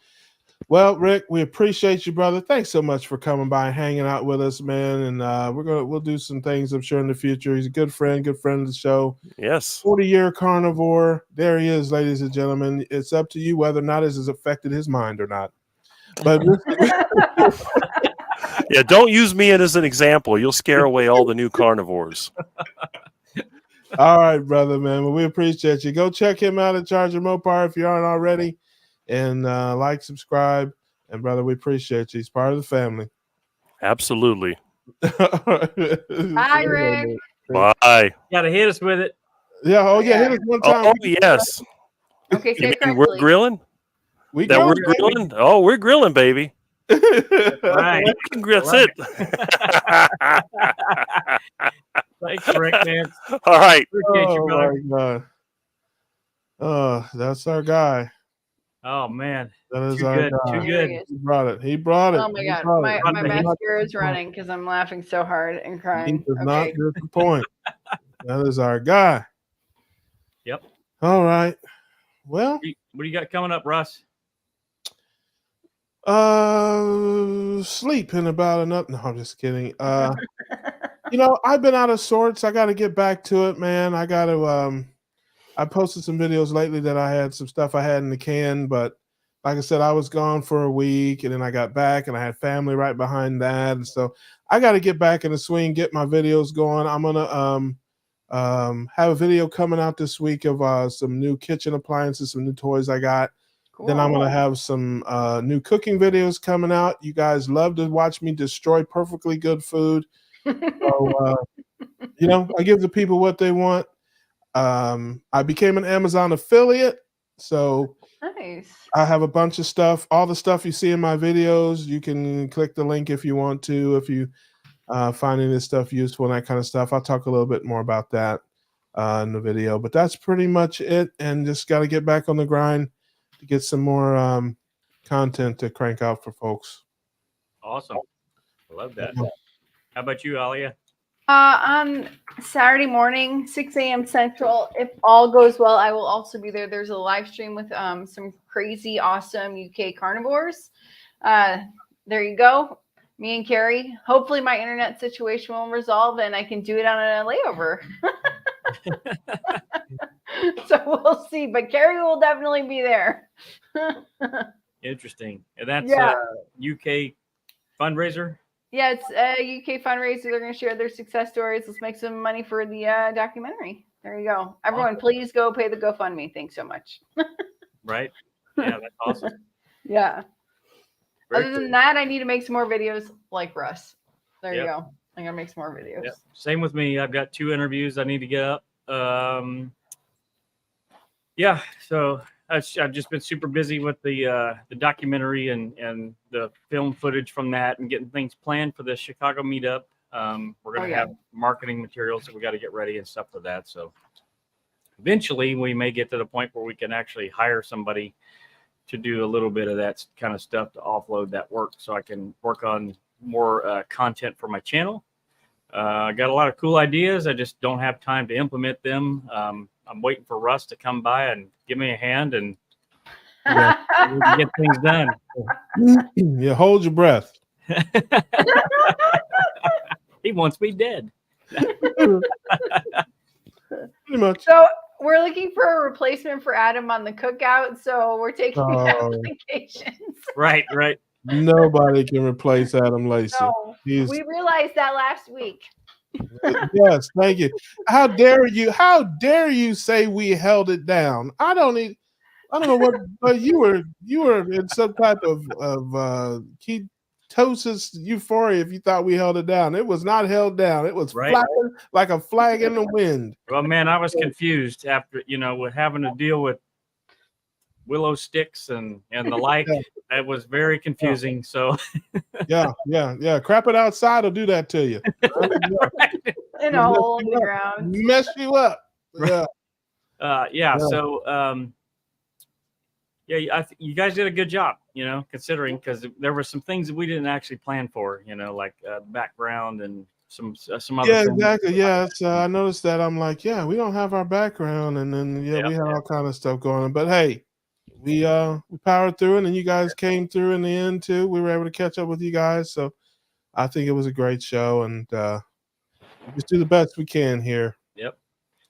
Well, Rick, we appreciate you, brother. Thanks so much for coming by and hanging out with us, man. And we'll do some things, I'm sure, in the future. He's a good friend of the show. Yes. 40-year carnivore. There he is, ladies and gentlemen. It's up to you whether or not this has affected his mind or not. But yeah, don't use me as an example. You'll scare away all the new carnivores. All right, brother, man. Well, we appreciate you. Go check him out at Charger Mopar if you aren't already. And like, subscribe. And, brother, we appreciate you. He's part of the family. Absolutely. Bye, Rick. Bye. Got to hit us with it. Yeah. Oh, yeah. Hit us one time. Oh, yes. Okay, say it we're grilling? We're grilling? Oh, we're grilling, baby. Right. That's it. Thanks, Rick, man. All right. Appreciate you, brother. My God. That's our guy. Oh, man. That is Too our good. guy. Too good. He brought it. He brought it. Oh my God, my mascara is running because I'm laughing so hard and He crying. does not disappoint. That is our guy. Yep. All right. Well, what do you got coming up, Russ? Sleep in about enough. No, I'm just kidding. I've been out of sorts. I got to get back to it, man. I got to. I posted some videos lately that I had some stuff I had in the can, but like I said, I was gone for a week, and then I got back, and I had family right behind that, and so I got to get back in the swing, get my videos going. I'm gonna have a video coming out this week of some new kitchen appliances, some new toys I got. Cool. Then I'm gonna have some new cooking videos coming out. You guys love to watch me destroy perfectly good food. So, I give the people what they want. I became an Amazon affiliate, so nice. I have a bunch of stuff. All the stuff you see in my videos, you can click the link if you want to, if you find any of this stuff useful and that kind of stuff. I'll talk a little bit more about that in the video, but that's pretty much it. And just got to get back on the grind to get some more content to crank out for folks. Awesome. I love that. How about you, Alia? On Saturday morning, 6 a.m. Central, if all goes well, I will also be there. There's a live stream with some crazy, awesome UK carnivores. There you go. Me and Carrie. Hopefully my internet situation will resolve and I can do it on a layover. So we'll see. But Carrie will definitely be there. Interesting. And that's UK fundraiser? Yeah, it's a UK fundraiser. They're going to share their success stories. Let's make some money for the documentary. There you go. Everyone, please go pay the GoFundMe. Thanks so much. Right. Yeah, that's awesome. Yeah. Other than that, I need to make some more videos like Russ. There you go. I'm going to make some more videos. Yep. Same with me. I've got 2 interviews I need to get up. So I've just been super busy with the documentary and the film footage from that and getting things planned for the Chicago meetup. We're going to have marketing materials that we got to get ready and stuff for that. So eventually we may get to the point where we can actually hire somebody to do a little bit of that kind of stuff to offload that work so I can work on more content for my channel. I got a lot of cool ideas. I just don't have time to implement them. I'm waiting for Russ to come by and give me a hand and we can get things done. Yeah, hold your breath. He wants me dead. Pretty much. So we're looking for a replacement for Adam on the cookout. So we're taking applications. Right. Nobody can replace Adam Lacey. No, we realized that last week. Yes, thank you. How dare you? How dare you say we held it down? I don't know what, but you were in some type of ketosis euphoria if you thought we held it down. It was not held down. It was flapping like a flag in the wind. Well, man, I was confused after with having to deal with willow sticks and the like. It was very confusing. So Yeah. Crap it outside will do that to you. In a hole in the ground. Mess you up. Yeah. So you guys did a good job, considering, because there were some things that we didn't actually plan for, like background and some other things. Exactly. Yeah, I noticed that. I'm like, we don't have our background, and then we had all kind of stuff going on. But hey, we powered through it, and you guys came through in the end too. We were able to catch up with you guys, so I think it was a great show, and we just do the best we can here. Yep.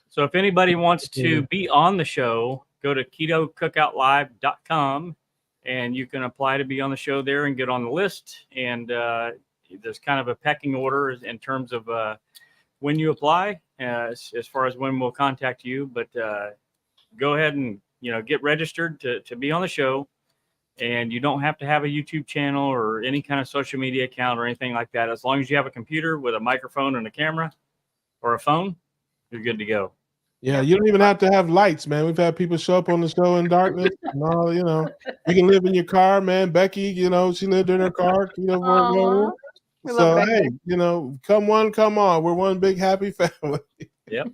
So if anybody wants to be on the show, go to ketocookoutlive.com and you can apply to be on the show there and get on the list. And there's kind of a pecking order in terms of when you apply, as far as when we'll contact you. But go ahead and get registered to be on the show. And you don't have to have a YouTube channel or any kind of social media account or anything like that. As long as you have a computer with a microphone and a camera or a phone, you're good to go. Yeah, you don't even have to have lights, man. We've had people show up on the show in darkness. And all, you can live in your car, man. Becky, she lived in her car. So, hey, come one, come on. We're one big happy family. Yep.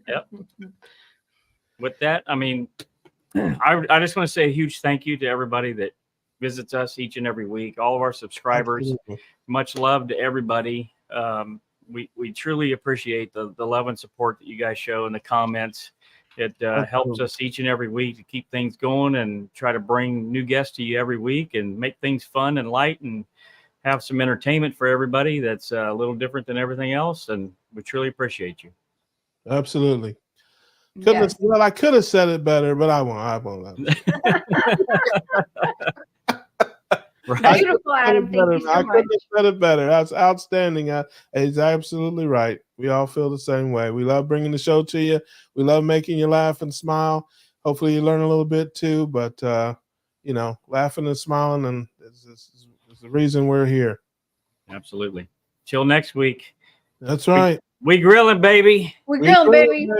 With that, I mean, I just want to say a huge thank you to everybody that visits us each and every week. All of our subscribers. Absolutely. Much love to everybody. We truly appreciate the love and support that you guys show in the comments. It helps us each and every week to keep things going and try to bring new guests to you every week and make things fun and light and have some entertainment for everybody that's a little different than everything else. And we truly appreciate you. Absolutely. Well, I could have said it better, but I won't. Right. Beautiful, Adam. Thank you so much. I couldn't have said it better. That's outstanding. He's absolutely right. We all feel the same way. We love bringing the show to you. We love making you laugh and smile. Hopefully you learn a little bit too, but laughing and smiling and is the reason we're here. Absolutely. Till next week. That's right. We grilling, baby. We're grilling, baby.